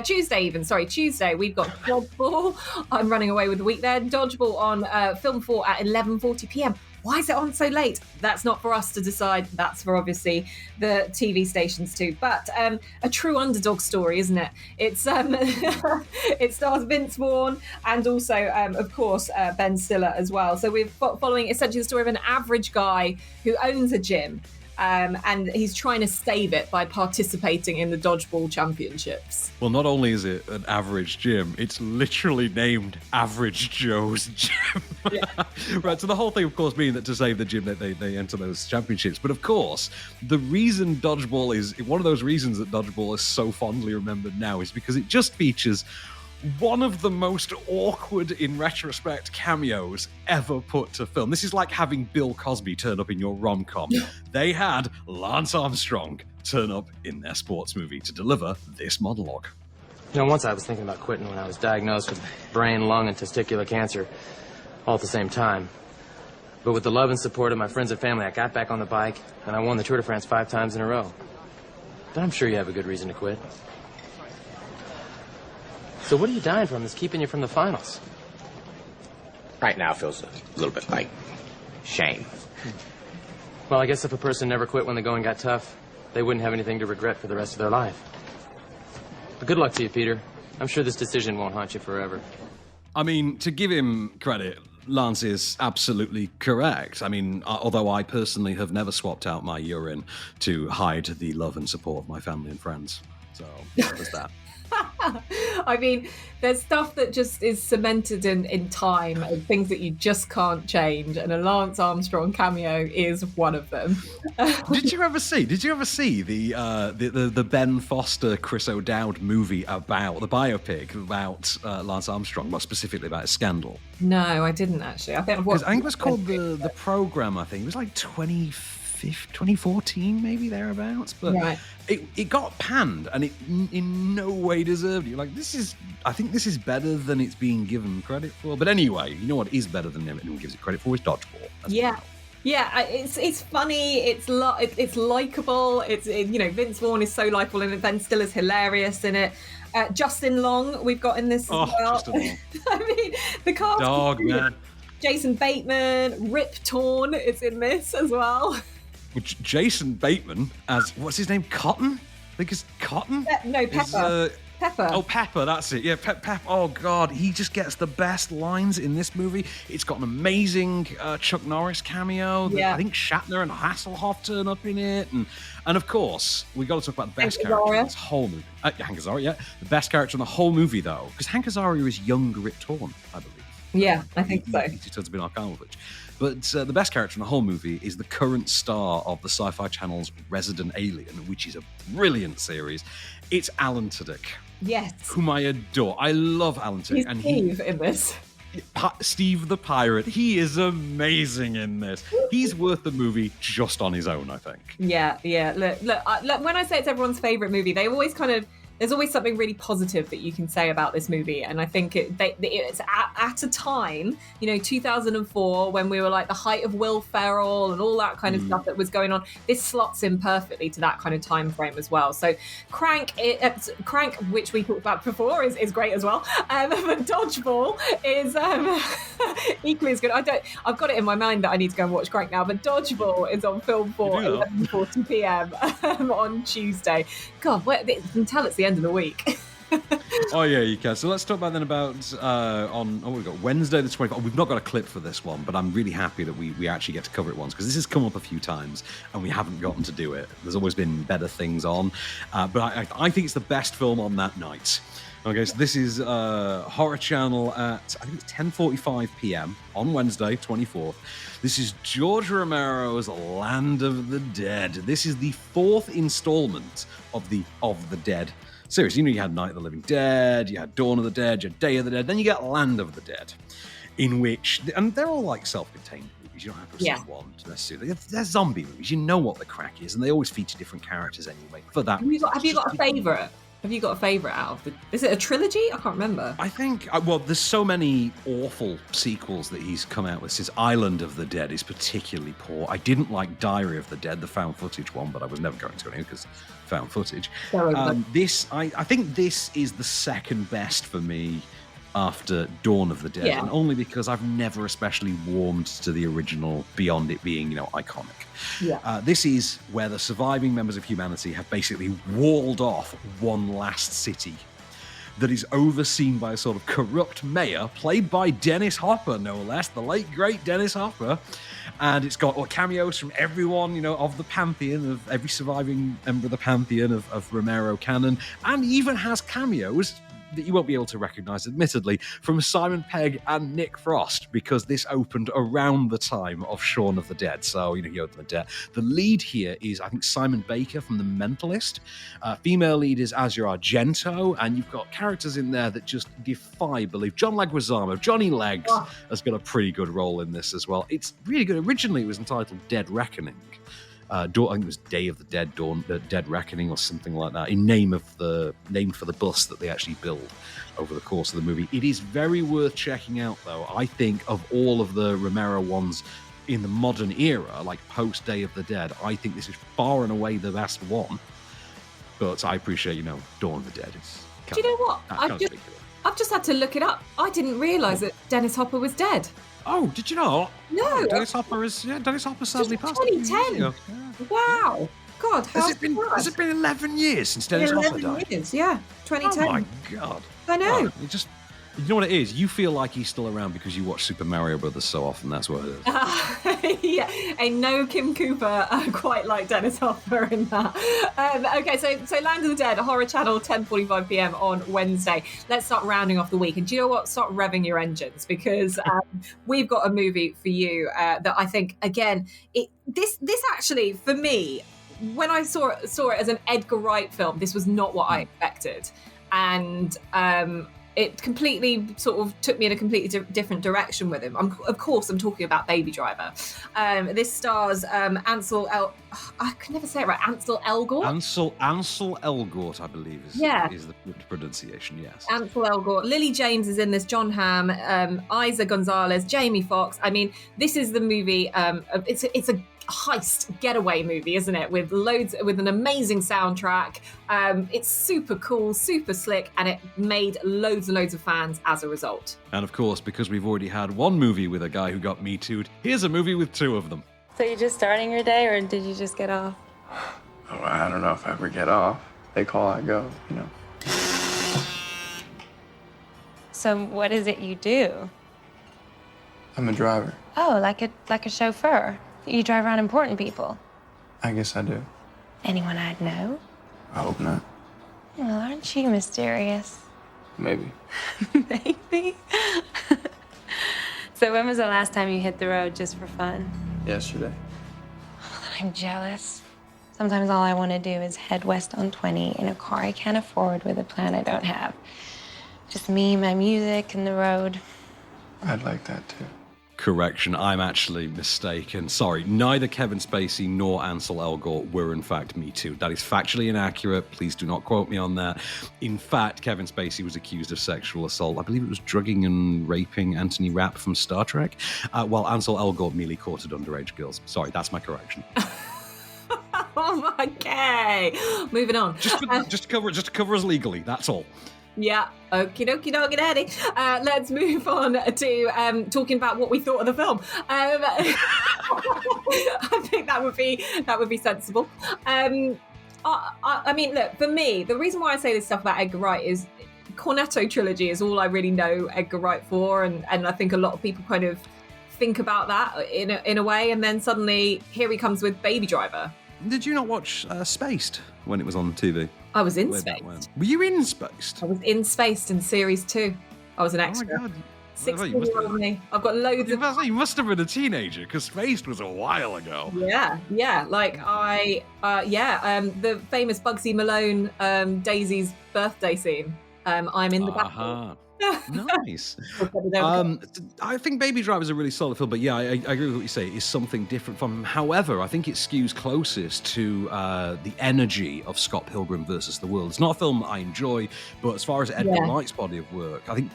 Tuesday, we've got Dodgeball. I'm running away with the week there. Dodgeball on Film 4 at 11:40 p.m. Why is it on so late? That's not for us to decide. That's for obviously the TV stations too. But a true underdog story, isn't it? It's it stars Vince Vaughn and also, of course, Ben Stiller as well. So we're following essentially the story of an average guy who owns a gym. And he's trying to save it by participating in the dodgeball championships. Well, not only is it an average gym, it's literally named Average Joe's Gym. Yeah. Right, so the whole thing, of course, being that to save the gym, they enter those championships. But of course, the reason dodgeball is, one of those reasons that dodgeball is so fondly remembered now is because it just features one of the most awkward, in retrospect, cameos ever put to film. This is like having Bill Cosby turn up in your rom-com. They had Lance Armstrong turn up in their sports movie to deliver this monologue. You know, once I was thinking about quitting when I was diagnosed with brain, lung, and testicular cancer all at the same time. But with the love and support of my friends and family, I got back on the bike, and I won the Tour de France 5 times in a row. But I'm sure you have a good reason to quit. So what are you dying from that's keeping you from the finals? Right now feels a little bit like shame. Well, I guess if a person never quit when the going got tough, they wouldn't have anything to regret for the rest of their life. But good luck to you, Peter. I'm sure this decision won't haunt you forever. I mean, to give him credit, Lance is absolutely correct. I mean, although I personally have never swapped out my urine to hide the love and support of my family and friends. So, there's that. I mean, there's stuff that just is cemented in time and things that you just can't change, and a Lance Armstrong cameo is one of them. Did you ever see the Ben Foster, Chris O'Dowd movie about the biopic about Lance Armstrong, more specifically about a scandal? No, I didn't actually. I think it was called the Program. I think it was like 2014, maybe thereabouts, but right. it got panned, and it in no way deserved it. Like, I think this is better than it's being given credit for. But anyway, you know what is better than anyone gives it credit for is Dodgeball. Yeah, it's funny. It's likable. Vince Vaughn is so likable in it. Ben Stiller's hilarious in it. Justin Long we've got in this as well. I mean, the cast. Dog man. Jason Bateman, Rip Torn is in this as well. Which Jason Bateman as, what's his name, Cotton? I think it's Cotton? No, Pepper. Pepper. Oh, Pepper, that's it. Yeah, Pepper. Oh, God, he just gets the best lines in this movie. It's got an amazing Chuck Norris cameo. Yeah. I think Shatner and Hasselhoff turn up in it. And of course, we got to talk about the best Hank character Azaria. in this whole movie. Hank Azaria, yeah. The best character in the whole movie, though, because Hank Azaria is young Rip Torn, I believe. Yeah, I think so. He turns to be Arkanovich. But the best character in the whole movie is the current star of the Sci-Fi Channel's Resident Alien, which is a brilliant series. It's Alan Tudyk. Yes. Whom I adore. I love Alan Tudyk. He's And Steve in this. Steve the Pirate, he is amazing in this. He's worth the movie just on his own, I think. Yeah. Look, when I say it's everyone's favourite movie, they always there's always something really positive that you can say about this movie. And I think it's at a time, 2004, when we were like the height of Will Ferrell and all that kind of stuff that was going on. This slots in perfectly to that kind of time frame as well. So Crank, which we talked about before, is great as well. But Dodgeball is equally as good. I've got it in my mind that I need to go and watch Crank now, but Dodgeball is on Film 4 at 11:40 p.m. on Tuesday. God, you can tell it's the end of the week. Oh yeah, you can. So let's talk about we've got Wednesday the 24th. We've not got a clip for this one, but I'm really happy that we actually get to cover it once, because this has come up a few times and we haven't gotten to do it. There's always been better things on, but I think it's the best film on that night. Okay, so this is Horror Channel at, I think it's 10:45 p.m. on Wednesday, 24th. This is George Romero's Land of the Dead. This is the fourth installment of the Dead series. You had Night of the Living Dead, you had Dawn of the Dead, you had Day of the Dead, then you get Land of the Dead, in which, and they're all like self-contained movies. You don't have to see one to necessarily. They're zombie movies. You know what the crack is, and they always feature different characters anyway. For that, Have you got a favourite? Have you got a favourite out of the... Is it a trilogy? I can't remember. I think, there's so many awful sequels that he's come out with since Island of the Dead is particularly poor. I didn't like Diary of the Dead, the found footage one, but I was never going to anyway because found footage. I think this is the second best for me after Dawn of the Dead, and only because I've never especially warmed to the original beyond it being, iconic. Yeah. This is where the surviving members of humanity have basically walled off one last city that is overseen by a sort of corrupt mayor, played by Dennis Hopper, no less, the late, great Dennis Hopper. And it's got cameos from everyone, of the pantheon, of every surviving member of the pantheon of Romero canon, and even has cameos that you won't be able to recognize, admittedly, from Simon Pegg and Nick Frost, because this opened around the time of Shaun of the Dead. So, he opened the dead. The lead here is, I think, Simon Baker from The Mentalist. Female lead is Asia Argento, and you've got characters in there that just defy belief. John Leguizamo, Johnny Legs, has got a pretty good role in this as well. It's really good. Originally, it was entitled Dead Reckoning. I think it was Day of the Dead, Dead Reckoning, or something like that, in name for the bus that they actually build over the course of the movie. It is very worth checking out, though. I think of all of the Romero ones in the modern era, like post Day of the Dead, I think this is far and away the best one. But I appreciate, Dawn of the Dead is. Do you know what? I've just had to look it up. I didn't realise that Dennis Hopper was dead. Oh, did you not? No. Dennis Hopper sadly passed. 2010. Wow. God, has it been 11 years since Dennis Hopper died? 11 years, yeah. 2010. Oh my God. I know. You know what it is? You feel like he's still around because you watch Super Mario Brothers so often. That's what it is. Yeah, and no Kim Cooper quite like Dennis Hopper in that. Okay, so Land of the Dead, Horror Channel, 10:45 p.m. on Wednesday. Let's start rounding off the week. And do you know what? Start revving your engines, because we've got a movie for you that I think, again, this actually, for me, when I saw it as an Edgar Wright film, this was not what I expected. And it completely sort of took me in a completely different direction with him. Of course, I'm talking about Baby Driver. This stars Ansel I can never say it right. Ansel Elgort? Ansel Elgort, I believe, is the pronunciation, yes. Ansel Elgort. Lily James is in this, John Hamm, Isa Gonzalez, Jamie Foxx. I mean, this is the movie. It's a heist getaway movie, isn't it? With an amazing soundtrack. It's super cool, super slick, and it made loads and loads of fans as a result. And of course, because we've already had one movie with a guy who got Me Too'd, here's a movie with two of them. So you're just starting your day, or did you just get off? Oh, I don't know if I ever get off. They call, I go, So what is it you do? I'm a driver. Oh, like a chauffeur. You drive around important people. I guess I do. Anyone I'd know? I hope not. Well, aren't you mysterious? Maybe. Maybe. So when was the last time you hit the road just for fun? Yesterday. I'm jealous. Sometimes all I want to do is head west on 20 in a car I can't afford with a plan I don't have. Just me, my music, and the road. I'd like that too. Correction, I'm actually mistaken. Sorry, neither Kevin Spacey nor Ansel Elgort were in fact Me Too. That is factually inaccurate. Please do not quote me on that. In fact, Kevin Spacey was accused of sexual assault. I believe it was drugging and raping Anthony Rapp from Star Trek, while Ansel Elgort merely courted underage girls. Sorry, that's my correction. Okay, moving on. Just to cover us legally, that's all. Yeah, okie dokie dokie daddy. Let's move on to talking about what we thought of the film. I think that would be sensible. I mean, look, for me, the reason why I say this stuff about Edgar Wright is Cornetto trilogy is all I really know Edgar Wright for, and I think a lot of people kind of think about that in a way, and then suddenly here he comes with Baby Driver. Did you not watch Spaced when it was on TV? I was in Spaced. Were you in Spaced? I was in Spaced in series 2. I was an extra. Oh my God. 16-year-old me. I've got loads of... You must have been a teenager, because Spaced was a while ago. Yeah. Like, the famous Bugsy Malone Daisy's birthday scene. I'm in the background. Nice. I think Baby Driver is a really solid film, but yeah, I agree with what you say. It's something different from. However, I think it skews closest to the energy of Scott Pilgrim versus the World. It's not a film I enjoy, but as far as Edgar Wright's body of work, I think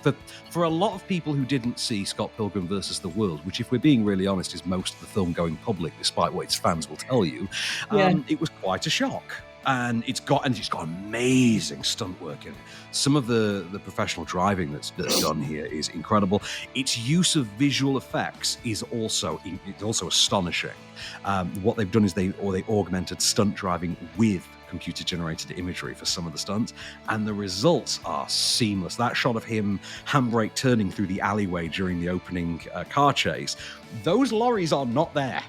for a lot of people who didn't see Scott Pilgrim versus the World, which, if we're being really honest, is most of the film going public, despite what its fans will tell you, it was quite a shock. And it's got amazing stunt work in it. Some of the professional driving that's done here is incredible. Its use of visual effects is also astonishing. What they've done is they augmented stunt driving with computer-generated imagery for some of the stunts, and the results are seamless. That shot of him handbrake turning through the alleyway during the opening car chase, those lorries are not there.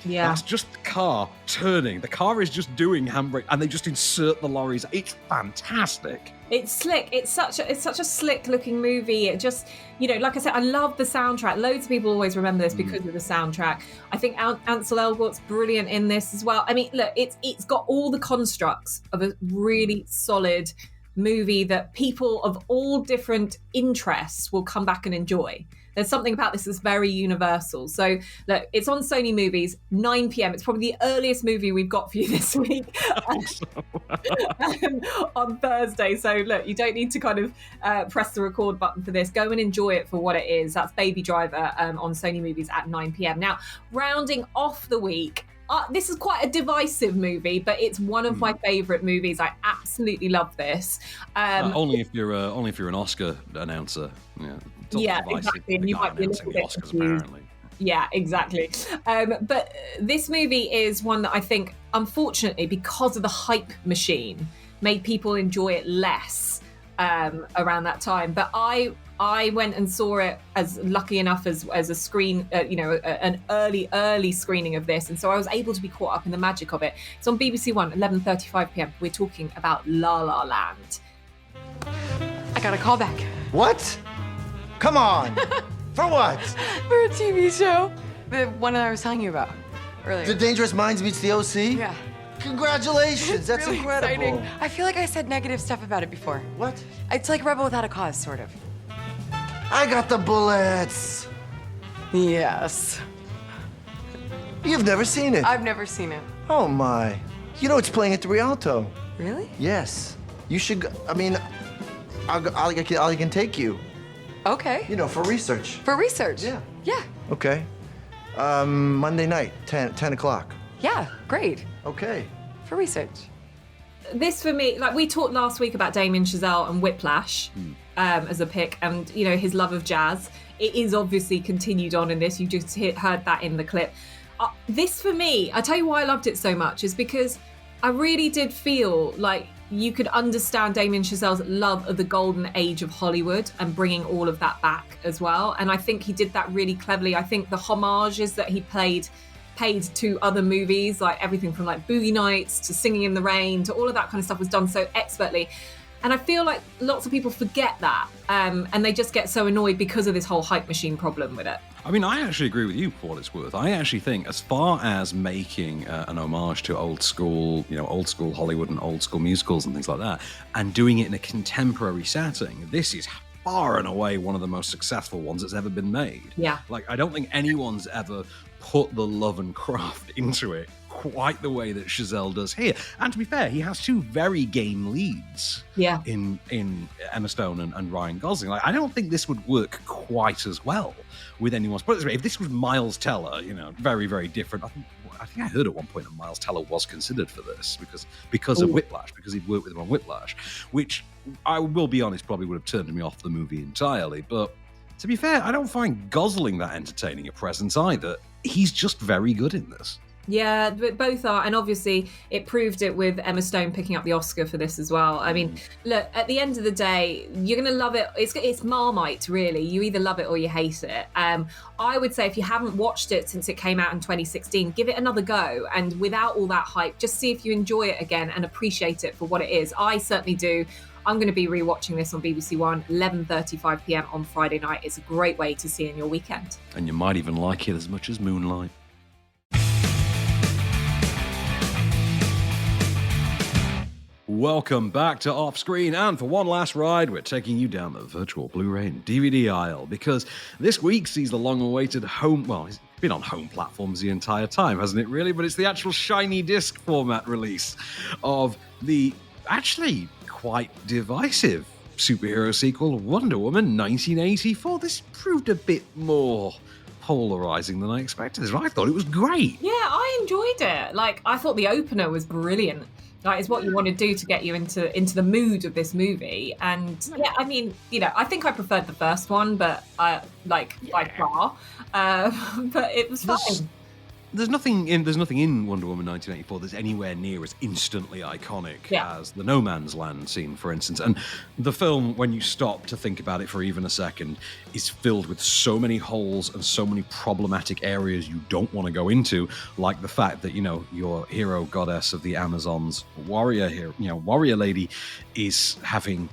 Yeah. That's just the car turning. The car is just doing handbrake, and they just insert the lorries. It's fantastic. It's slick. It's such a slick looking movie. It just, like I said, I love the soundtrack. Loads of people always remember this because of the soundtrack. I think Ansel Elgort's brilliant in this as well. I mean, look, it's got all the constructs of a really solid movie that people of all different interests will come back and enjoy. There's something about this that's very universal. So, look, it's on Sony Movies, 9 p.m. It's probably the earliest movie we've got for you this week on Thursday. So, look, you don't need to kind of press the record button for this. Go and enjoy it for what it is. That's Baby Driver on Sony Movies at 9 p.m. Now, rounding off the week, this is quite a divisive movie, but it's one of my favourite movies. I absolutely love this. Only if you're an Oscar announcer. Yeah, exactly. And you might be a little bit confused. Yeah, exactly. But this movie is one that I think, unfortunately, because of the hype machine, made people enjoy it less around that time. But I went and saw it as lucky enough as a screen, an early screening of this, and so I was able to be caught up in the magic of it. It's on BBC One, 11:35 p.m. We're talking about La La Land. I got a call back. What? Come on. For what? For a TV show. The one that I was telling you about earlier. The Dangerous Minds meets the OC? Yeah. Congratulations. That's really incredible. Exciting. I feel like I said negative stuff about it before. What? It's like Rebel Without a Cause, sort of. I got the bullets. Yes. You've never seen it? I've never seen it. Oh, my. It's playing at the Rialto. Really? Yes. You should go. I mean, I can take you. Okay. For research. For research? Yeah. Yeah. Okay. Monday night, 10 o'clock. Yeah, great. Okay. For research. This, for me, like we talked last week about Damien Chazelle and Whiplash as a pick, and, his love of jazz. It is obviously continued on in this. You just heard that in the clip. This, for me, I tell you why I loved it so much, is because I really did feel like, you could understand Damien Chazelle's love of the golden age of Hollywood and bringing all of that back as well. And I think he did that really cleverly. I think the homages that he paid to other movies, like everything from like Boogie Nights to Singing in the Rain to all of that kind of stuff, was done so expertly. And I feel like lots of people forget that, and they just get so annoyed because of this whole hype machine problem with it. I mean, I actually agree with you for what it's worth. I actually think, as far as making an homage to old school Hollywood and old school musicals and things like that, and doing it in a contemporary setting, this is far and away one of the most successful ones that's ever been made. Yeah. Like, I don't think anyone's ever put the love and craft into it quite the way that Chazelle does here. And to be fair, he has two very game leads in Emma Stone and Ryan Gosling. Like, I don't think this would work quite as well with anyone else. But if this was Miles Teller, very, very different. I think I heard at one point that Miles Teller was considered for this because of Whiplash, because he'd worked with him on Whiplash, which I will be honest, probably would have turned me off the movie entirely. But to be fair, I don't find Gosling that entertaining a presence either. He's just very good in this. Yeah, but both are, and obviously it proved it with Emma Stone picking up the Oscar for this as well. I mean, look, at the end of the day, you're going to love it. It's Marmite, really. You either love it or you hate it. I would say if you haven't watched it since it came out in 2016, give it another go, and without all that hype, just see if you enjoy it again and appreciate it for what it is. I certainly do. I'm going to be rewatching this on BBC One, 11:35 p.m. on Friday night. It's a great way to see in your weekend. And you might even like it as much as Moonlight. Welcome back to Off Screen, and for one last ride, we're taking you down the virtual Blu-ray and DVD aisle, because this week sees the long-awaited it's been on home platforms the entire time, hasn't it really? But it's the actual shiny disc format release of the actually quite divisive superhero sequel, Wonder Woman 1984. This proved a bit more polarizing than I expected. I thought it was great. Yeah, I enjoyed it. Like, I thought the opener was brilliant. Like, it's what you want to do to get you into the mood of this movie. And yeah, I mean, I think I preferred the first one, but by far. But it was fine. There's nothing in Wonder Woman 1984 that's anywhere near as instantly iconic as the No Man's Land scene, for instance. And the film, when you stop to think about it for even a second, is filled with so many holes and so many problematic areas you don't want to go into, like the fact that, your hero goddess of the Amazons, warrior lady, is having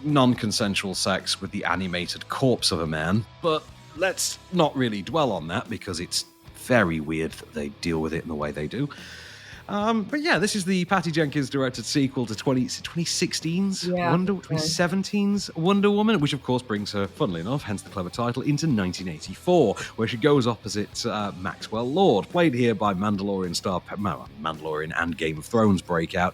non-consensual sex with the animated corpse of a man. But let's not really dwell on that, because it's very weird that they deal with it in the way they do. But yeah, this is the Patty Jenkins directed sequel to 2016's 2017's Wonder Woman, which of course brings her, funnily enough, hence the clever title, into 1984, where she goes opposite Maxwell Lord, played here by Mandalorian and Game of Thrones breakout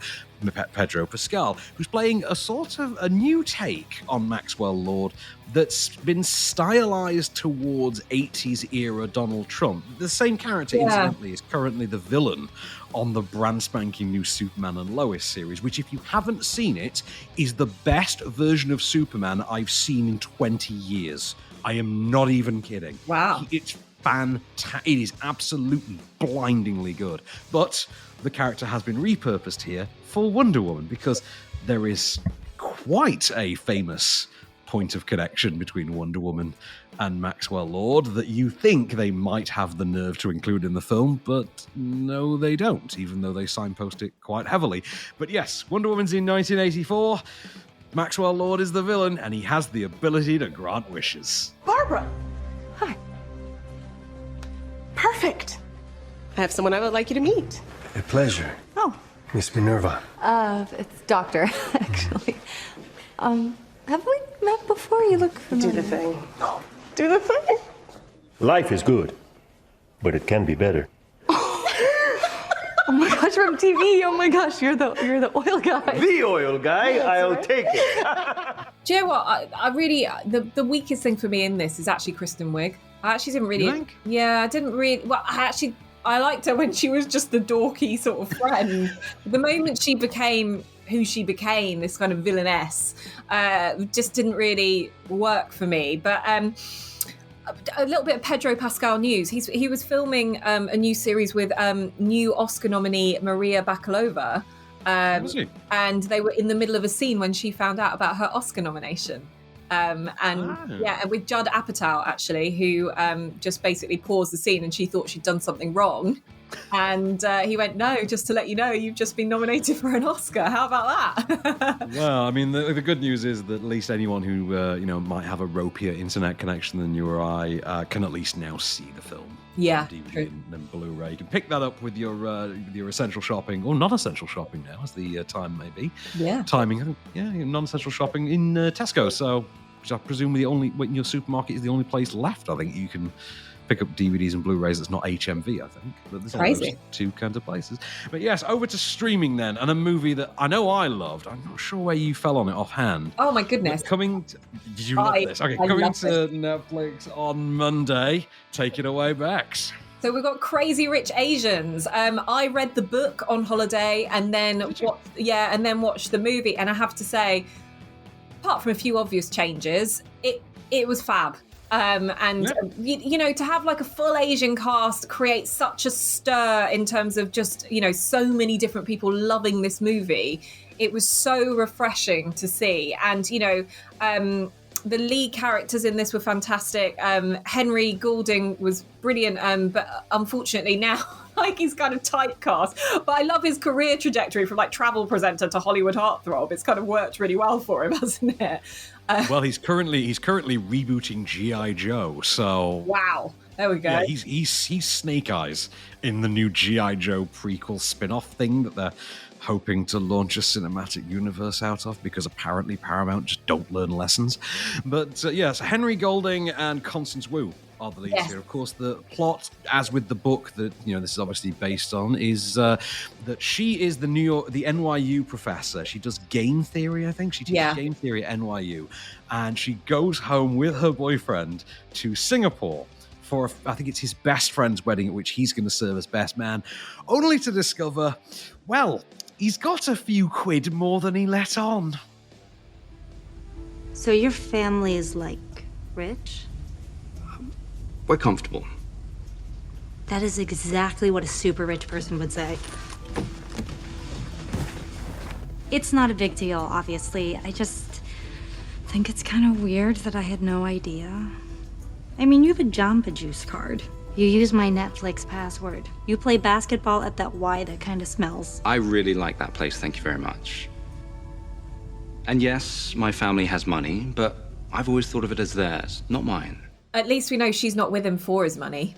Pedro Pascal, who's playing a sort of a new take on Maxwell Lord that's been stylized towards 80s era Donald Trump. The same character, incidentally, is currently the villain on the brand spanking new Superman and Lois series, which, if you haven't seen it, is the best version of Superman I've seen in 20 years. I am not even kidding. Wow. It's fantastic. It is absolutely blindingly good. But the character has been repurposed here for Wonder Woman, because there is quite a famous point of connection between Wonder Woman and Maxwell Lord that you think they might have the nerve to include in the film, but no, they don't, even though they signpost it quite heavily. But yes, Wonder Woman's in 1984. Maxwell Lord is the villain, and he has the ability to grant wishes. Barbara! Hi. Perfect. I have someone I would like you to meet. A pleasure. Oh. Miss Minerva. It's Doctor, actually. Have we met before? You look familiar. Do the thing. No. Do the thing. Life is good, but it can be better. Oh my gosh, from TV. Oh my gosh, you're the oil guy. The oil guy? I'll take it. Do you know what? I really, the weakest thing for me in this is actually Kristen Wiig. I actually didn't really. You think? Yeah, I didn't really. Well, I liked her when she was just the dorky sort of friend. The moment she became who she became, this kind of villainess, just didn't really work for me. But a little bit of Pedro Pascal news. He was filming a new series with new Oscar nominee Maria Bakalova. And they were in the middle of a scene when she found out about her Oscar nomination. And with Judd Apatow, actually, who just basically paused the scene, and she thought she'd done something wrong. And he went, no, just to let you know, you've just been nominated for an Oscar. How about that? Well, I mean, the good news is that at least anyone who might have a ropier internet connection than you or I can at least now see the film. Yeah, DVD and Blu-ray. You can pick that up with your essential shopping, or non-essential shopping now, as the time may be. Yeah. Timing, non-essential shopping in Tesco. So, which I presume when your supermarket is the only place left, I think you can pick up DVDs and Blu-rays that's not HMV, I think. But there's only those two kinds of places. But yes, over to streaming then, and a movie that I know I loved. I'm not sure where you fell on it offhand. Oh my goodness. Did you love this? Okay, coming to Netflix on Monday. Take it away, Becks. So we've got Crazy Rich Asians. I read the book on holiday and then watched the movie. And I have to say, apart from a few obvious changes, it was fab. To have like a full Asian cast create such a stir in terms of just, so many different people loving this movie. It was so refreshing to see. And, the lead characters in this were fantastic. Henry Goulding was brilliant, but unfortunately now he's kind of typecast. But I love his career trajectory from travel presenter to Hollywood heartthrob. It's kind of worked really well for him, hasn't it? Well, he's currently rebooting G.I. Joe, so wow, there we go. Yeah, he's Snake Eyes in the new G.I. Joe prequel spin-off thing that they're hoping to launch a cinematic universe out of, because apparently Paramount just don't learn lessons. But yes, Henry Golding and Constance Wu are the leads here. Of course, the plot, as with the book that this is obviously based on, is that she is the NYU professor. She does game theory, I think. She teaches game theory at NYU, and she goes home with her boyfriend to Singapore for, I think it's his best friend's wedding, at which he's going to serve as best man, only to discover, well, he's got a few quid more than he let on. So your family is rich? We're comfortable. That is exactly what a super rich person would say. It's not a big deal, obviously. I just think it's kind of weird that I had no idea. I mean, you have a Jamba Juice card. You use my Netflix password. You play basketball at that Y that kind of smells. I really like that place, thank you very much. And yes, my family has money, but I've always thought of it as theirs, not mine. At least we know she's not with him for his money.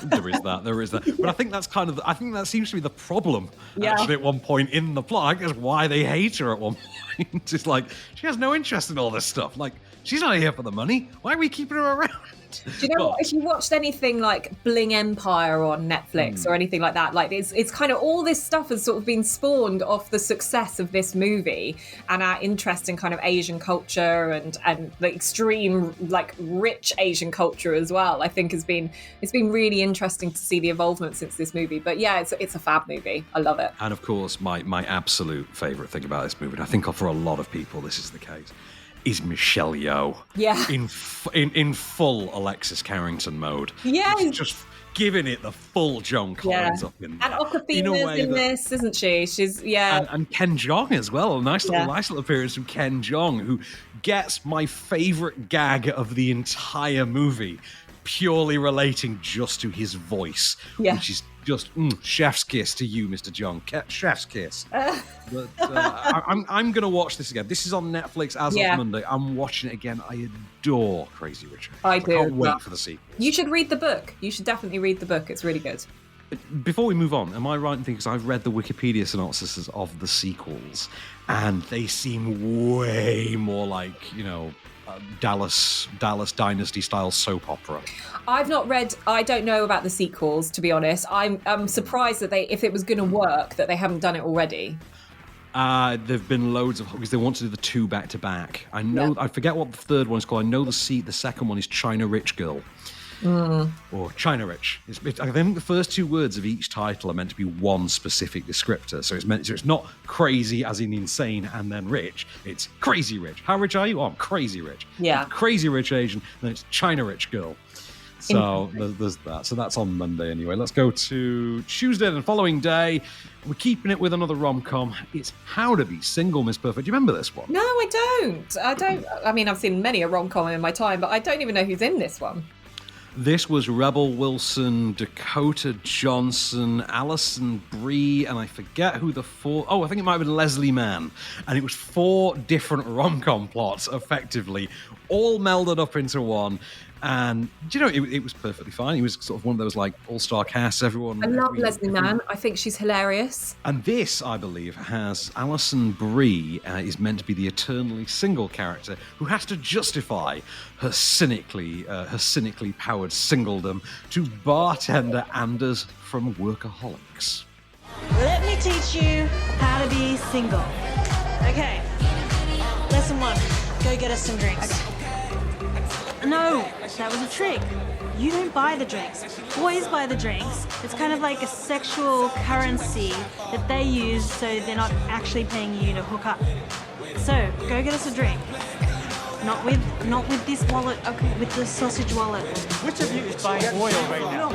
There is that. But I think that's I think that seems to be the problem, actually, at one point in the plot. I guess why they hate her at one point. It's she has no interest in all this stuff. She's not here for the money. Why are we keeping her around? Do you know what? If you watched anything like Bling Empire on Netflix or anything like that, it's kind of all this stuff has sort of been spawned off the success of this movie and our interest in kind of Asian culture and the extreme rich Asian culture as well. I think it's been really interesting to see the involvement since this movie. But yeah, it's a fab movie. I love it. And of course, my absolute favorite thing about this movie, and I think for a lot of people this is the case, is Michelle Yeoh. Yeah. In full Alexis Carrington mode. Yeah. She's just giving it the full Joan Collins up in there. And Awkwafina's in this, isn't she? She's, And Ken Jeong as well. A nice little appearance from Ken Jeong, who gets my favorite gag of the entire movie, purely relating just to his voice, which is just chef's kiss to you, Mr. John. Chef's kiss. But I'm going to watch this again. This is on Netflix as of Monday. I'm watching it again. I adore Crazy Rich. I do. Can't wait for the sequel. You should read the book. You should definitely read the book. It's really good. Before we move on, am I right in thinking, because I've read the Wikipedia synopsises of the sequels, and they seem way more like, Dallas Dynasty style soap opera. I've not read. I don't know about the sequels, to be honest. I'm surprised that if it was going to work, that they haven't done it already. There've been loads of, because they want to do the two back to back. I know. I forget what the third one's called. I know the second one is China Rich Girl. Or China Rich. I think the first two words of each title are meant to be one specific descriptor. So it's not crazy as in insane and then rich. It's crazy rich. How rich are you? Oh, I'm crazy rich. Yeah. It's crazy rich Asian, and then it's China Rich Girl. So there's that. So that's on Monday anyway. Let's go to Tuesday, the following day. We're keeping it with another rom-com. It's How to Be Single, Miss Perfect. Do you remember this one? No, I don't. I mean, I've seen many a rom-com in my time, but I don't even know who's in this one. This was Rebel Wilson, Dakota Johnson, Alison Brie, and I forget who the four... Oh, I think it might have been Leslie Mann. And it was 4 different rom-com plots, effectively, all melded up into one. And, do you know, it was perfectly fine. He was sort of one of those, like, all-star casts. Everyone... I love Leslie Mann. I think she's hilarious. And this, I believe, has Alison Brie is meant to be the eternally single character who has to justify her cynically powered singledom to bartender Anders from Workaholics. Let me teach you how to be single. Okay. Lesson 1. Go get us some drinks. No, that was a trick. You don't buy the drinks. Boys buy the drinks. It's kind of like a sexual currency that they use so they're not actually paying you to hook up. So, go get us a drink. Not with this wallet, okay, with the sausage wallet. Which of you is buying oil right now?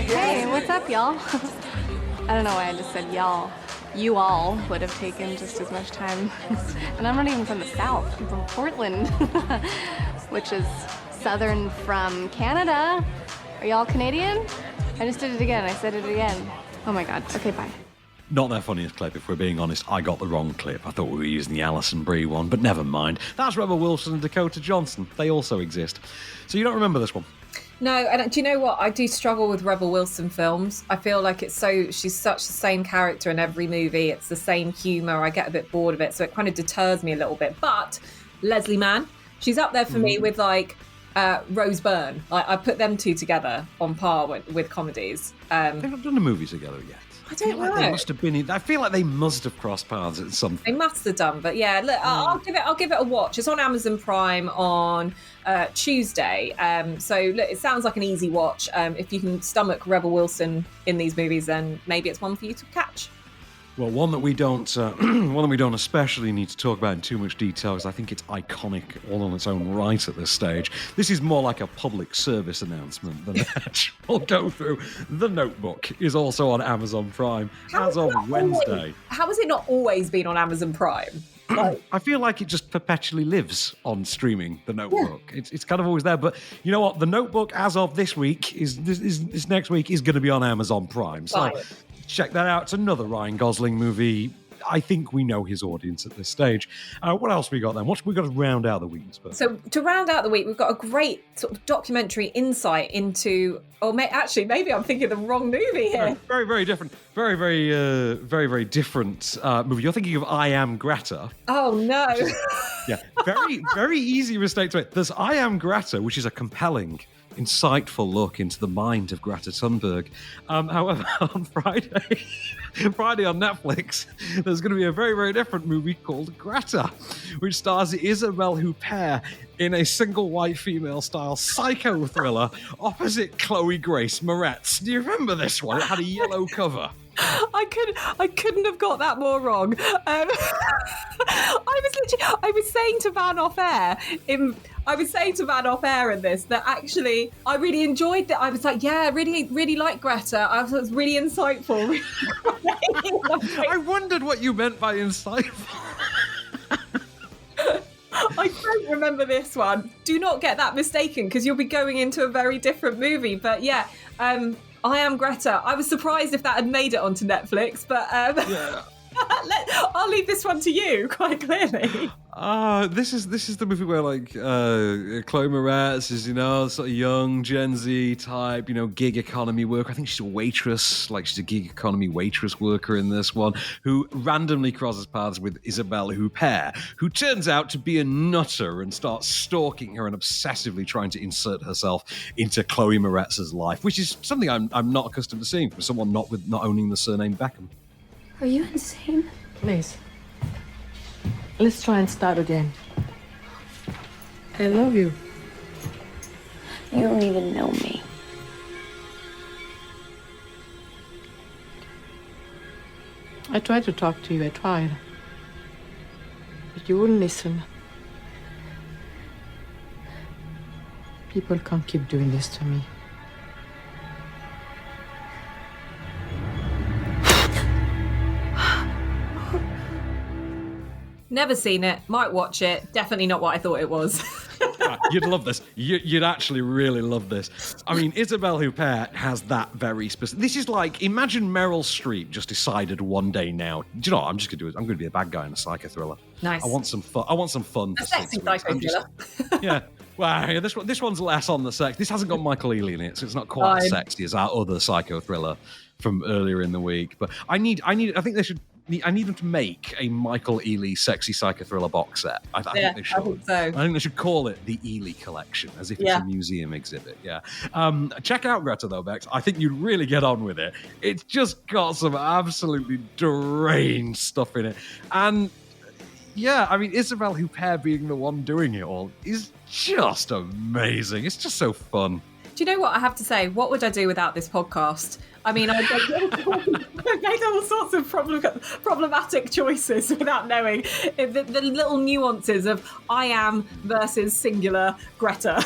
Hey, what's up, y'all? I don't know why I just said y'all. You all would have taken just as much time. And I'm not even from the South. I'm from Portland, which is southern from Canada. Are y'all Canadian? I just did it again. I said it again. Oh my God. Okay, bye. Not their funniest clip, if we're being honest. I got the wrong clip. I thought we were using the Alison Brie one, but never mind. That's Rebel Wilson and Dakota Johnson. They also exist. So you don't remember this one? No, and do you know what? I do struggle with Rebel Wilson films. I feel like she's such the same character in every movie. It's the same humour. I get a bit bored of it, so it kind of deters me a little bit. But Leslie Mann, she's up there for me with like Rose Byrne. I put them two together on par with comedies. They've not done a movie together yet. I don't know. They must have been. I feel like they must have crossed paths at some. They must have done, but yeah, look, I'll give it a watch. It's on Amazon Prime on Tuesday. So look, it sounds like an easy watch. If you can stomach Rebel Wilson in these movies, then maybe it's one for you to catch. Well, one that we don't especially need to talk about in too much detail, because I think it's iconic all on its own right at this stage. This is more like a public service announcement than an actual go through. The Notebook is also on Amazon Prime as of Wednesday. How has it not always been on Amazon Prime? I feel like it just perpetually lives on streaming. The Notebook, it's kind of always there. But you know what? The Notebook, as of this week, this next week is going to be on Amazon Prime. So. Right. Check that out. It's another Ryan Gosling movie. I think we know his audience at this stage. What else we got then? What we got to round out the week? So to round out the week, we've got a great sort of documentary insight into, maybe I'm thinking the wrong movie here. Very, very different. Very, very different movie. You're thinking of I Am Greta. Oh no. Yeah, very, very easy mistake to make. There's I Am Greta, which is a compelling, insightful look into the mind of Greta Thunberg. However, on Friday on Netflix, there's going to be a very, very different movie called Greta, which stars Isabelle Huppert in a single white female style psycho thriller opposite Chloe Grace Moretz. Do you remember this one? It had a yellow cover. I couldn't have got that more wrong. I was saying to Van off air in this that actually I really enjoyed that. I was like, yeah, I really like Greta. I was really insightful. I wondered what you meant by insightful. I don't remember this one. Do not get that mistaken, because you'll be going into a very different movie. But yeah, I Am Greta. I was surprised if that had made it onto Netflix, but yeah. I'll leave this one to you, quite clearly. This is the movie where Chloe Moretz is, sort of young Gen Z type, gig economy worker. I think she's a waitress, she's a gig economy waitress worker in this one, who randomly crosses paths with Isabelle Huppert, who turns out to be a nutter and starts stalking her and obsessively trying to insert herself into Chloe Moretz's life, which is something I'm not accustomed to seeing from someone not owning the surname Beckham. Are you insane? Please. Let's try and start again. I love you. You don't even know me. I tried to talk to you, I tried. But you wouldn't listen. People can't keep doing this to me. Never seen it. Might watch it. Definitely not what I thought it was. You'd love this. You'd actually really love this. I mean, Isabelle Huppert has that very specific. This is like, imagine Meryl Streep just decided one day now, do you know what I'm just going to do? I'm going to be a bad guy in a psycho thriller. Nice. I want some fun. A sexy psycho thriller. Yeah. Well, yeah, this one's less on the sex. This hasn't got Michael Ealy in it, so it's not quite as sexy as our other psycho thriller from earlier in the week. But I need them to make a Michael Ealy sexy psycho thriller box set. I think they should. I think so. I think they should call it the Ealy Collection, as if it's a museum exhibit. Yeah. Check out Greta though, Becks. I think you'd really get on with it. It's just got some absolutely deranged stuff in it, and yeah, I mean, Isabelle Huppert being the one doing it all is just amazing. It's just so fun. Do you know what I have to say? What would I do without this podcast? I mean, I've made all sorts of problematic choices without knowing the little nuances of I am versus singular Greta.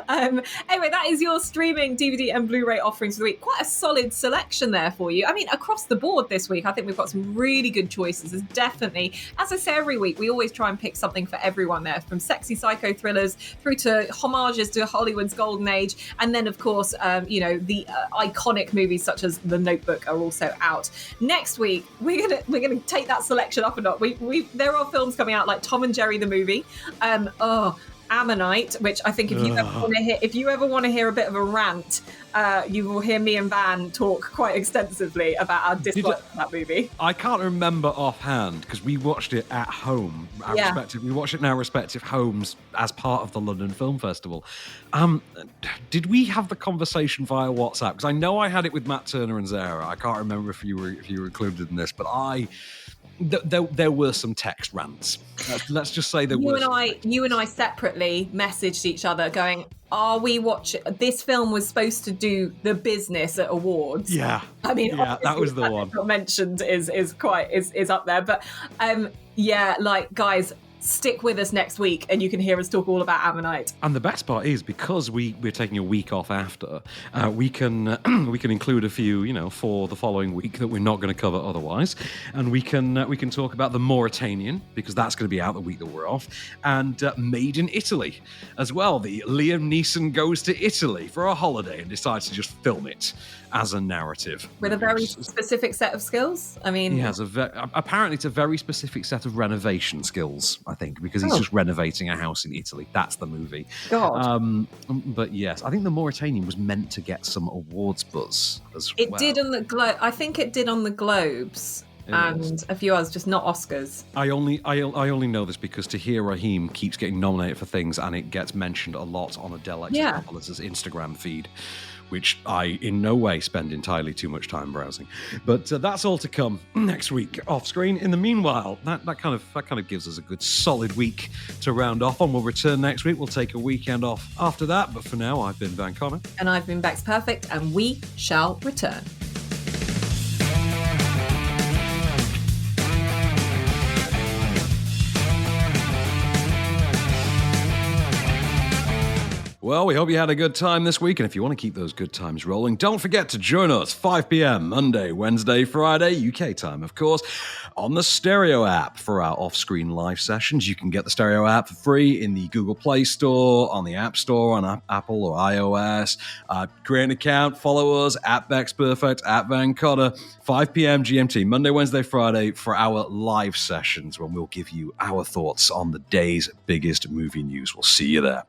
Anyway, that is your streaming DVD and Blu-ray offerings for the week. Quite a solid selection there for you. I mean, across the board this week, I think we've got some really good choices. There's definitely, as I say every week, we always try and pick something for everyone there, from sexy psycho thrillers through to homages to Hollywood's golden age, and then of course, the iconic movies such as The Notebook are also out. Next week, we're gonna take that selection up a notch. There are films coming out like Tom and Jerry the movie. Ammonite, which I think if you ever want to hear a bit of a rant, you will hear me and Van talk quite extensively about our dislike of that movie. I can't remember offhand because we watched it at home. We watched it in our respective homes as part of the London Film Festival. Did we have the conversation via WhatsApp? Because I know I had it with Matt Turner and Zara. I can't remember if you were included in this, but there were some text rants. Let's just say there were. You and I separately messaged each other going, "Are we watching? This film was supposed to do the business at awards." Yeah, I mean, that was the one. Not mentioned is up there, but guys. Stick with us next week and you can hear us talk all about Ammonite. And the best part is, because we're taking a week off after, we can include a few, for the following week that we're not going to cover otherwise. And we can talk about The Mauritanian, because that's going to be out the week that we're off, and Made in Italy as well. The Liam Neeson goes to Italy for a holiday and decides to just film it as a narrative. With a very specific set of skills? I mean... He has apparently it's a very specific set of renovation skills, I think, because he's just renovating a house in Italy. That's the movie. God. But yes, I think The Mauritanian was meant to get some awards buzz as well. It did on the Globe. I think it did on the Globes. And a few others, just not Oscars. I only know this because Tahir Rahim keeps getting nominated for things, and it gets mentioned a lot on Adele Exarchopoulos' Instagram feed, which I in no way spend entirely too much time browsing. But that's all to come next week off screen. In the meanwhile, that kind of gives us a good solid week to round off on. We'll return next week. We'll take a weekend off after that. But for now, I've been Van Connor. And I've been Becks Perfect, and we shall return. Well, we hope you had a good time this week, and if you want to keep those good times rolling, don't forget to join us 5 p.m. Monday, Wednesday, Friday, UK time, of course, on the Stereo app for our off-screen live sessions. You can get the Stereo app for free in the Google Play Store, on the App Store, on Apple or iOS. Create an account, follow us, at Becks Perfect, at Van Cotter, 5 p.m. GMT, Monday, Wednesday, Friday, for our live sessions when we'll give you our thoughts on the day's biggest movie news. We'll see you there.